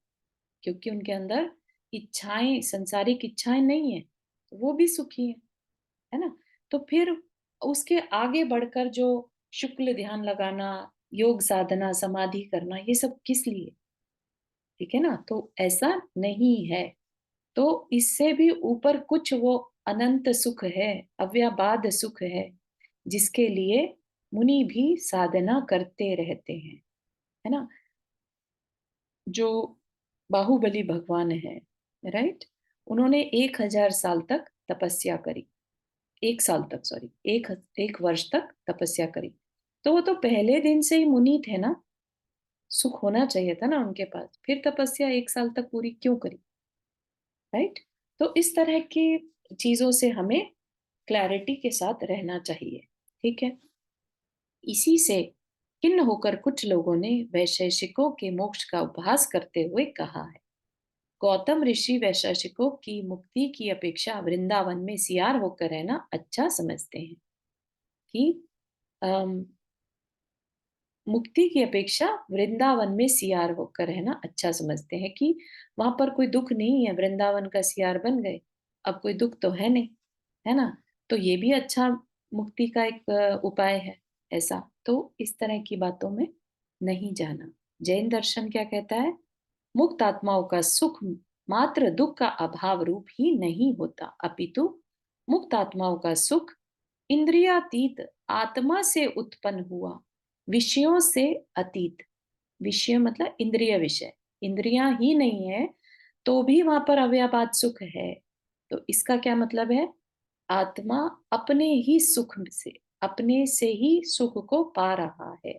[SPEAKER 1] क्योंकि उनके अंदर इच्छाएं, संसारिक इच्छाएं नहीं है, तो वो भी सुखी है ना। तो फिर उसके आगे बढ़कर जो शुक्ल ध्यान लगाना, योग साधना, समाधि करना, ये सब किस लिए? ठीक है ना, तो ऐसा नहीं है। तो इससे भी ऊपर कुछ वो अनंत सुख है, अव्याबाद सुख है, जिसके लिए मुनि भी साधना करते रहते हैं, है ना। जो बाहुबली भगवान है, राइट, उन्होंने 1000 साल तक तपस्या करी, 1 साल तक, सॉरी, एक वर्ष तक तपस्या करी। तो वो तो पहले दिन से ही मुनि थे ना, सुख होना चाहिए था ना उनके पास, फिर तपस्या 1 साल तक पूरी क्यों करी, राइट। तो इस तरह की चीजों से हमें क्लैरिटी के साथ रहना चाहिए, ठीक है। इसी से खिन्न होकर कुछ लोगों ने वैशेषिकों के मोक्ष का उपहास करते हुए कहा है, गौतम ऋषि वैशेषिकों की मुक्ति की अपेक्षा वृंदावन में सियार होकर रहना अच्छा समझते हैं, कि मुक्ति की अपेक्षा वृंदावन में सियार होकर रहना अच्छा समझते हैं, कि वहां पर कोई दुख नहीं है, वृंदावन का सियार बन गए, अब कोई दुख तो है नहीं, है ना। तो ये भी अच्छा मुक्ति का एक उपाय है ऐसा। तो इस तरह की बातों में नहीं जाना। जैन दर्शन क्या कहता है, मुक्त आत्माओं का सुख मात्र दुख का अभाव रूप ही नहीं होता, अपितु मुक्त आत्माओं का सुख इंद्रियातीत आत्मा से उत्पन्न हुआ, विषयों से अतीत, विषय मतलब इंद्रिय विषय, इंद्रियां ही नहीं है तो भी वहां पर अव्यापाद सुख है। तो इसका क्या मतलब है, आत्मा अपने ही सुख से, अपने से ही सुख को पा रहा है,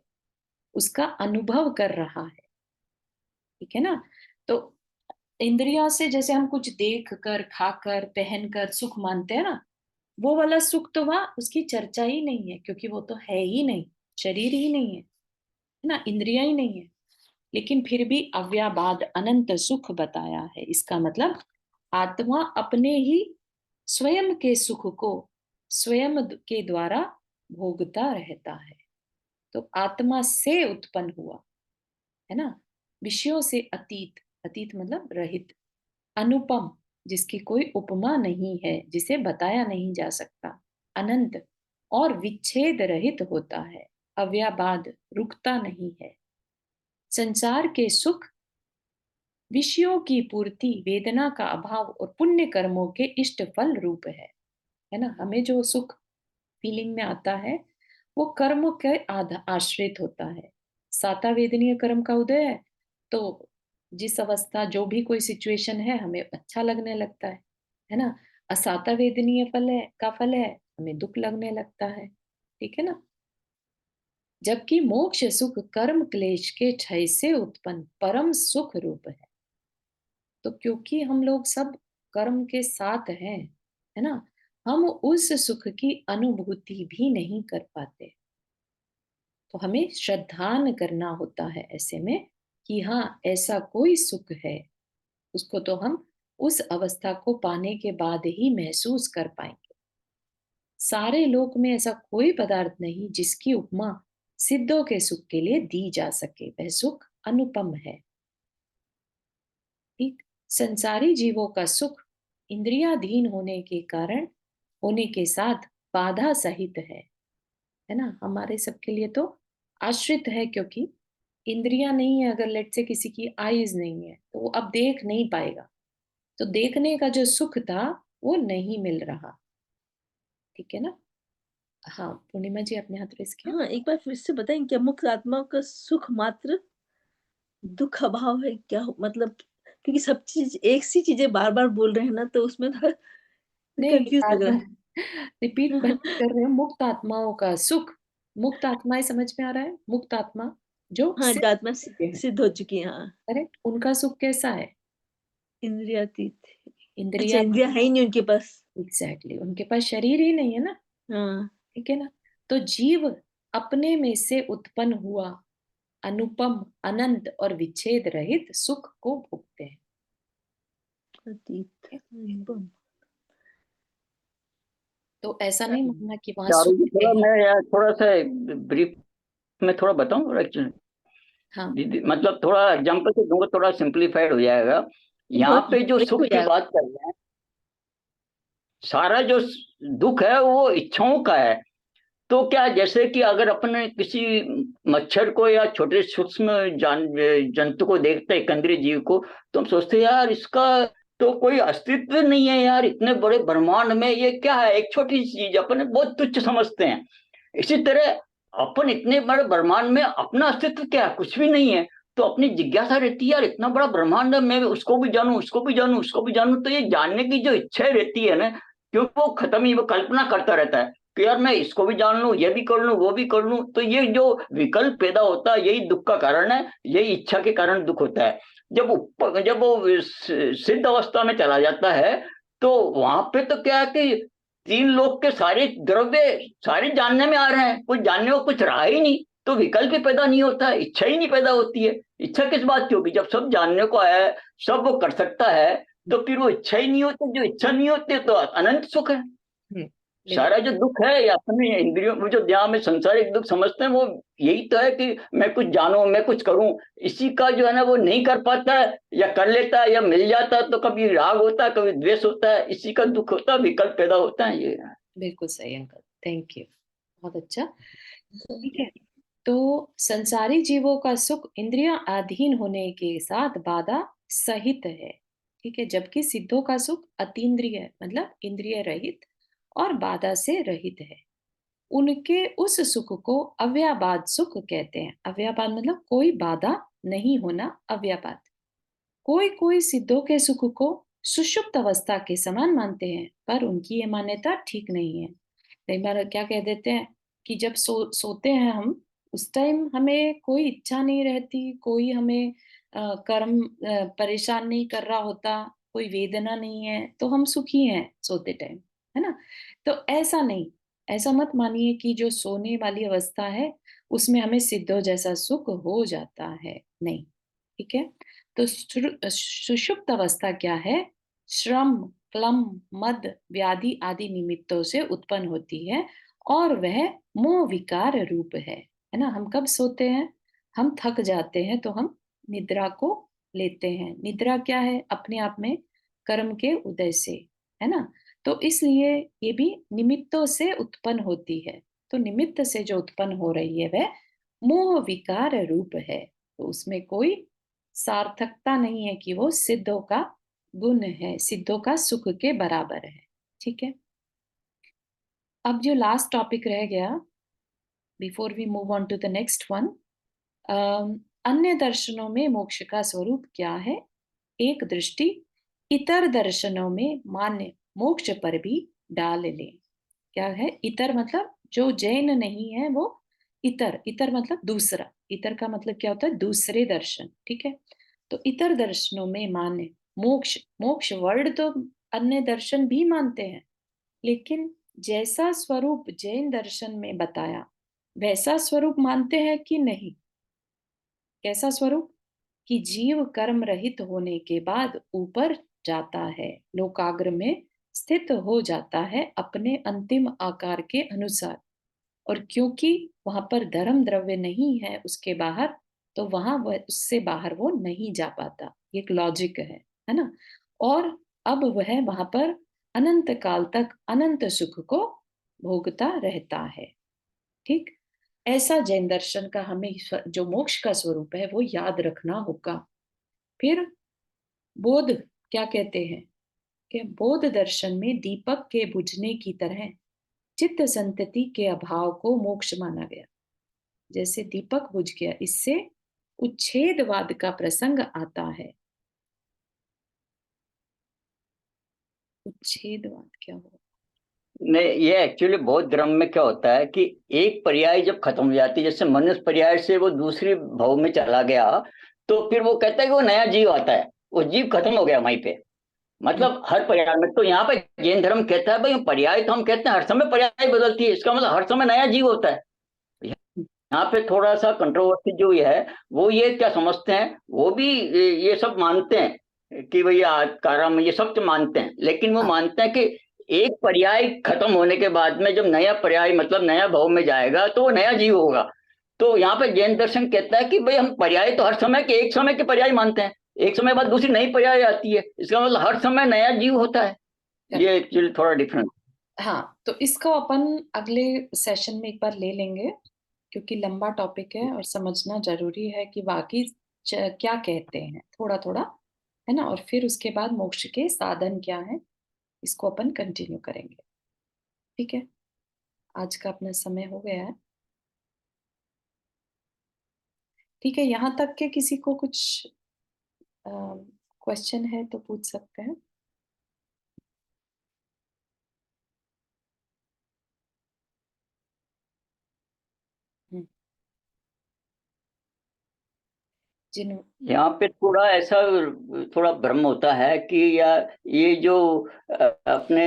[SPEAKER 1] उसका अनुभव कर रहा है, ठीक है ना। तो इंद्रियों से जैसे हम कुछ देख कर, खाकर, पहनकर सुख मानते हैं ना, वो वाला सुख तो वहां उसकी चर्चा ही नहीं है, क्योंकि वो तो है ही नहीं, शरीर ही नहीं है ना, इंद्रियां ही नहीं है। लेकिन फिर भी अव्याबाद अनंत सुख बताया है, इसका मतलब आत्मा अपने ही स्वयं के सुख को स्वयं के द्वारा भोगता रहता है। तो आत्मा से उत्पन्न हुआ, है ना, विषयों से अतीत, अतीत मतलब रहित, अनुपम जिसकी कोई उपमा नहीं है, जिसे बताया नहीं जा सकता, अनंत और विच्छेद रहित होता है, अव्याबाद रुकता नहीं है। संसार के सुख विषयों की पूर्ति, वेदना का अभाव और पुण्य कर्मों के इष्ट फल रूप है ना। हमें जो सुख फीलिंग में आता है वो कर्म के आश्रित होता है। साता वेदनीय कर्म का उदय है तो जिस अवस्था, जो भी कोई सिचुएशन है, हमें अच्छा लगने लगता है ना। असाता वेदनीय फल है का फल है, हमें दुख लगने लगता है, ठीक है ना। जबकि मोक्ष सुख कर्म क्लेश के क्षय से उत्पन्न परम सुख रूप है। तो क्योंकि हम लोग सब कर्म के साथ हैं, है ना, हम उस सुख की अनुभूति भी नहीं कर पाते। तो हमें श्रद्धान करना होता है ऐसे में, कि हाँ ऐसा कोई सुख है, उसको तो हम उस अवस्था को पाने के बाद ही महसूस कर पाएंगे। सारे लोक में ऐसा कोई पदार्थ नहीं जिसकी उपमा सिद्धों के सुख के लिए दी जा सके, वह सुख अनुपम है, ठीक। संसारी जीवों का सुख इंद्रियाधीन होने के कारण, होने के साथ बाधा सहित है ना। हमारे सबके लिए तो आश्रित है, क्योंकि इंद्रियां नहीं है, अगर लेट से किसी की आईज नहीं है तो वो अब देख नहीं पाएगा, तो देखने का जो सुख था वो नहीं मिल रहा, ठीक है ना। हाँ पूर्णिमा जी, आपने हाथ रेस किया।
[SPEAKER 3] हाँ, एक बार फिर से बताएं, क्या मुक्त आत्मा का सुख मात्र दुख अभाव है क्या, मतलब क्योंकि सब चीज एक सी चीजें बार बार बोल रहे हैं ना, तो उसमें थोड़ा
[SPEAKER 1] नहीं,
[SPEAKER 3] कंफ्यूज
[SPEAKER 1] बार
[SPEAKER 3] लग रहा
[SPEAKER 1] बार
[SPEAKER 3] है।
[SPEAKER 1] रिपीट मैं नहीं कर रही हूँ। मुक्त आत्माओं का सुख, मुक्त आत्माएं समझ में आ रहा है, मुक्त आत्मा जो
[SPEAKER 3] हाँ,
[SPEAKER 1] सिद्ध
[SPEAKER 3] जो आत्मा
[SPEAKER 1] हो चुके हैं,
[SPEAKER 3] सिद्ध हो चुकी है, हाँ।
[SPEAKER 1] करेक्ट, उनका सुख कैसा है,
[SPEAKER 3] इंद्रियातीत। अच्छा,
[SPEAKER 1] इंद्रिया,
[SPEAKER 3] इंद्रिया है ही नहीं उनके पास।
[SPEAKER 1] एग्जैक्टली, उनके पास शरीर ही नहीं है ना,
[SPEAKER 3] हाँ,
[SPEAKER 1] ठीक है ना। तो जीव अपने में से उत्पन्न हुआ अनुपम, अनंत और विच्छेद रहित सुख को भोगते हैं,
[SPEAKER 3] अतीत,
[SPEAKER 1] ठीक है?
[SPEAKER 3] अनुपम।
[SPEAKER 1] तो ऐसा नहीं मानना कि वहां
[SPEAKER 5] चारों
[SPEAKER 1] सुख
[SPEAKER 5] जी,
[SPEAKER 1] है
[SPEAKER 5] थोड़ा
[SPEAKER 1] ही।
[SPEAKER 5] मैं यार थोड़ा सा ब्रीफ में थोड़ा बताऊं एक्चुअली
[SPEAKER 1] हाँ,
[SPEAKER 5] दीदी, मतलब थोड़ा एग्जाम्पल से दूंगा, थोड़ा सिंप्लीफाइड हो जाएगा। यहाँ
[SPEAKER 3] बहुत
[SPEAKER 5] पे जो
[SPEAKER 3] क्लियर हो
[SPEAKER 5] सुख की
[SPEAKER 3] जाएगा।
[SPEAKER 5] बात कर रहे हैं, सारा जो दुख है वो इच्छाओं का है। तो क्या, जैसे कि अगर अपने किसी मच्छर को या छोटे सूक्ष्म जंतु को देखते हैं, एक इंद्रिय जीव को, तो हम सोचते हैं यार इसका तो कोई अस्तित्व नहीं है यार, इतने बड़े ब्रह्मांड में ये क्या है, एक छोटी सी चीज, अपने बहुत तुच्छ समझते हैं। इसी तरह अपन इतने बड़े ब्रह्मांड में अपना अस्तित्व क्या है? कुछ भी नहीं है। तो अपनी जिज्ञासा रहती है यार, इतना बड़ा ब्रह्मांड है, मैं उसको भी जानूं, उसको भी जानूं, उसको भी जानूं। तो ये जानने की जो इच्छा रहती है ना, क्योंकि वो खत्म ही, वो कल्पना करता रहता है कि यार मैं इसको भी जान लूं, ये भी कर लूं, वो भी कर लूं। तो ये जो विकल्प पैदा होता है, यही दुख का कारण है, यही इच्छा के कारण दुख होता है। जब वो सिद्ध अवस्था में चला जाता है, तो वहां पे तो क्या है कि तीन लोक के सारे द्रव्य सारे जानने में आ रहे हैं, कुछ जानने को कुछ रहा ही नहीं। तो विकल्प ही पैदा नहीं होता है, इच्छा ही नहीं पैदा होती है। इच्छा किस बात की होगी? जब सब जानने को आया है, सब वो कर सकता है, तो फिर वो इच्छा ही नहीं होती। जो इच्छा नहीं होती तो अनंत सुख है।
[SPEAKER 1] बिल्कुल
[SPEAKER 5] सारा जो दुख है या अपने इंद्रियों में जो ध्यान में संसारिक दुख समझते हैं, वो यही तो है कि मैं कुछ जानूं, मैं कुछ करूं। इसी का जो है ना, वो नहीं कर पाता है, या कर लेता है, या मिल जाता है तो कभी राग होता है, कभी द्वेष होता है, इसी का दुख होता है, विकल्प पैदा होता है। ये
[SPEAKER 1] बिल्कुल सही अंकल, थैंक यू, बहुत अच्छा। ठीक है, तो संसारी जीवों का सुख इंद्रियां अधीन होने के साथ बाधा सहित है। ठीक है, जबकि सिद्धों का सुख अतीन्द्रिय मतलब इंद्रिय रहित और बाधा से रहित है। उनके उस सुख को अव्याबाद सुख कहते हैं। अव्याबाद मतलब कोई बाधा नहीं होना, अव्याबाद। कोई कोई सिद्धों के सुख को सुषुप्त अवस्था के समान मानते हैं, पर उनकी ये मान्यता ठीक नहीं है। कई बार क्या कह देते हैं कि जब सोते हैं हम, उस टाइम हमें कोई इच्छा नहीं रहती, कोई हमें कर्म परेशान नहीं कर रहा होता, कोई वेदना नहीं है, तो हम सुखी हैं सोते टाइम, है ना। तो ऐसा नहीं, ऐसा मत मानिए कि जो सोने वाली अवस्था है उसमें हमें सिद्धों जैसा सुख हो जाता है, नहीं। ठीक है, तो सुषुप्त अवस्था क्या है? श्रम, क्लम, मद, व्याधि आदि निमित्तों से उत्पन्न होती है, और वह मोह विकार रूप है ना। हम कब सोते हैं? हम थक जाते हैं तो हम निद्रा को लेते हैं। निद्रा क्या है? अपने आप में कर्म के उदय से, है ना। तो इसलिए ये भी निमित्तों से उत्पन्न होती है। तो निमित्त से जो उत्पन्न हो रही है वह मोह विकार रूप है। तो उसमें कोई सार्थकता नहीं है कि वो सिद्धों का गुण है, सिद्धों का सुख के बराबर है। ठीक है, अब जो लास्ट टॉपिक रह गया, before we move on to the next one, अन्य दर्शनों में मोक्ष का स्वरूप क्या है? एक दृष्टि इतर दर्शनों में मान्य मोक्ष पर भी डाल ले। क्या है इतर? मतलब जो जैन नहीं है वो इतर, इतर मतलब दूसरा। इतर का मतलब क्या होता है? दूसरे दर्शन। ठीक है, तो इतर दर्शनों में मान्य मोक्ष, मोक्ष वर्ड तो अन्य दर्शन भी मानते हैं, लेकिन जैसा स्वरूप जैन दर्शन में बताया वैसा स्वरूप मानते हैं कि नहीं? कैसा स्वरूप? कि जीव कर्म रहित होने के बाद ऊपर जाता है, लोकाग्र में स्थित हो जाता है अपने अंतिम आकार के अनुसार। और क्योंकि वहां पर धर्म द्रव्य नहीं है उसके बाहर, तो वहां वह उससे बाहर वो नहीं जा पाता। ये एक लॉजिक है ना। और अब वह वहां पर अनंत काल तक अनंत सुख को भोगता रहता है। ठीक, ऐसा जैन दर्शन का हमें जो मोक्ष का स्वरूप है वो याद रखना होगा। फिर बोध क्या कहते हैं कि बौद्ध दर्शन में दीपक के बुझने की तरह चित्त संतति के अभाव को मोक्ष माना गया। जैसे दीपक बुझ गया, इससे उच्छेदवाद का प्रसंग आता है। उच्छेदवाद क्या हुआ?
[SPEAKER 5] नहीं, ये एक्चुअली बौद्ध धर्म में क्या होता है कि एक पर्याय जब खत्म हो जाती है, जैसे मनुष्य पर्याय से वो दूसरी भाव में चला गया, तो फिर वो कहता है कि वो नया जीव आता है, वो जीव खत्म हो गया वहीं पे। मतलब हर पर्याय में। तो यहाँ पे जैन धर्म कहता है भाई पर्याय तो हम कहते हैं हर समय पर्याय बदलती है, इसका मतलब हर समय नया जीव होता है। यहाँ पे थोड़ा सा कंट्रोवर्सी जो है वो ये क्या समझते हैं, वो भी ये सब मानते हैं कि भैया काराम ये सब तो मानते हैं, लेकिन वो मानते हैं कि एक पर्याय खत्म होने के बाद में जब नया पर्याय मतलब नया भाव में जाएगा तो वो नया जीव होगा। तो यहाँ पे जैन दर्शन कहता है कि भाई हम पर्याय तो हर समय के एक समय के पर्याय मानते हैं, एक समय बाद दूसरी नई पर्याय आती है, इसका मतलब हर समय नया जीव होता है। ये एक्चुअली थोड़ा डिफरेंट।
[SPEAKER 1] हाँ, तो इसको अपन अगले सेशन में एक बार ले लेंगे, क्योंकि लंबा टॉपिक है और समझना जरूरी है कि वाकई क्या कहते हैं, थोड़ा थोड़ा, है ना। और फिर उसके बाद मोक्ष के साधन क्या है, इसको अपन कंटिन्यू करेंगे। ठीक है, आज का अपना समय हो गया है। ठीक है, यहाँ तक के किसी को कुछ क्वेश्चन है तो पूछ सकते हैं। जिन
[SPEAKER 5] यहाँ पे थोड़ा ऐसा थोड़ा भ्रम होता है कि या ये जो अपने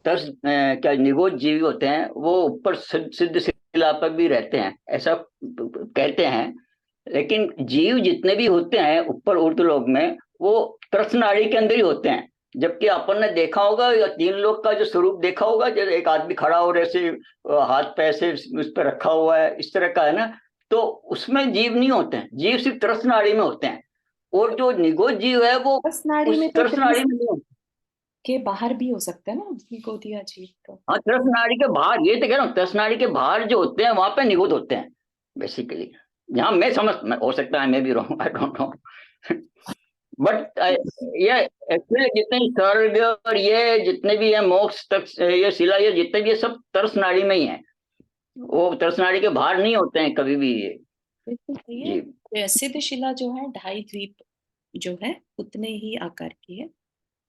[SPEAKER 5] तर्स क्या निगोज जीवी होते हैं वो ऊपर सिद्ध शिला पर भी रहते हैं, ऐसा कहते हैं। लेकिन जीव जितने भी होते हैं ऊपर ऊर्ध्वलोक में वो त्रस नाड़ी के अंदर ही होते हैं। जबकि अपन ने देखा होगा या तीन लोग का जो स्वरूप देखा होगा, जैसे एक आदमी खड़ा हो ऐसे हाथ पैर से उस पर रखा हुआ है, इस तरह का है ना, तो उसमें जीव नहीं होते हैं, जीव सिर्फ तरस नाड़ी में होते हैं। और जो निगोज जीव है वो
[SPEAKER 1] तरस नाड़ी में
[SPEAKER 5] उस
[SPEAKER 1] तो
[SPEAKER 5] तरस नाड़ी में नहीं होते
[SPEAKER 1] के बाहर भी हो सकते हैं ना निगोदिया जीव तो।
[SPEAKER 5] हाँ, तरस नाड़ी के बाहर, ये तो कह रहा हूँ, तरस नाड़ी के बाहर जो होते हैं वहां पे निगोद होते हैं बेसिकली। यहाँ मैं हो सकता है मैं भी wrong, I don't know, but ये एक्चुअली जितने स्वर्ग और ये जितने भी है मोक्ष तक ये शिला ये जितने भी है सब तरस नाड़ी में ही है, वो तरस नाड़ी के बाहर नहीं होते हैं कभी भी ये।
[SPEAKER 1] बिल्कुल सही है। सिद्ध शिला जो है 2.5 द्वीप जो है उतने ही आकार की है,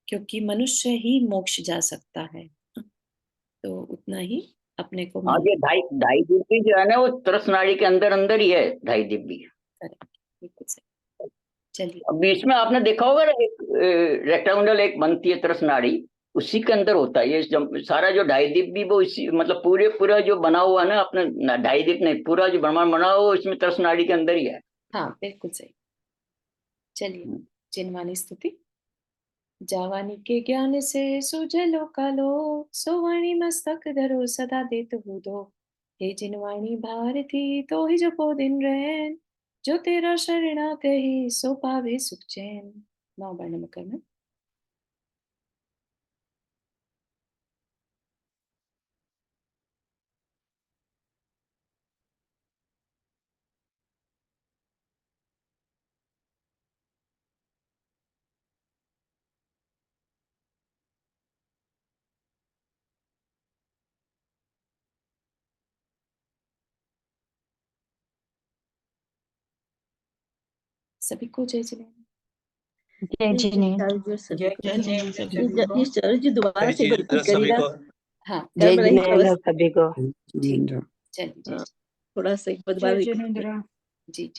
[SPEAKER 1] क्योंकि मनुष्य ही मोक्ष जा सकता है, तो उतना ही अपने को
[SPEAKER 5] हाँ, ये ढाई ढाई दिव्य जो है ना वो तरस नाड़ी के अंदर अंदर ही है, ढाई दिव्य।
[SPEAKER 1] बिल्कुल सही। चलिए,
[SPEAKER 5] अब बीच में आपने देखा होगा ना एक रेक्टेंगुलर एक बनती है तरस नाड़ी, उसी के अंदर होता है ये सारा जो ढाई दिव्य वो इसी मतलब पूरा जो बना हुआ है ना अपने ढाई दिव्य नहीं, पूरा जो ब्रह्मांड बना हुआ इसमें तरस नाड़ी के अंदर ही है।
[SPEAKER 1] हाँ बिल्कुल सही। चलिए, जिनवानी स्तुति। जावानी के ज्ञान से सुजलो कालो, सोवाणी मस्तक धरो सदा देत हूदो। हे जिनवाणी भारती तो ही जपो दिन रैन, जो तेरा शरणा कही सो पावे सुख चैन। 9 बार नमकर में। सभी को जय जिनेन्द्र।
[SPEAKER 2] जय जिनेन्द्र।
[SPEAKER 3] चारों जो सभी को।
[SPEAKER 4] जय जिनेन्द्र सभी को।
[SPEAKER 3] ये चारों जी दोबारा से एक बार
[SPEAKER 6] सभी
[SPEAKER 3] करिएगा।
[SPEAKER 6] को।
[SPEAKER 1] हाँ
[SPEAKER 3] यार मेरा
[SPEAKER 2] जिनेन्द्र सभी को।
[SPEAKER 1] ठीक, चलिए
[SPEAKER 3] थोड़ा सा एक बार
[SPEAKER 4] जय जिनेन्द्र।
[SPEAKER 1] जी।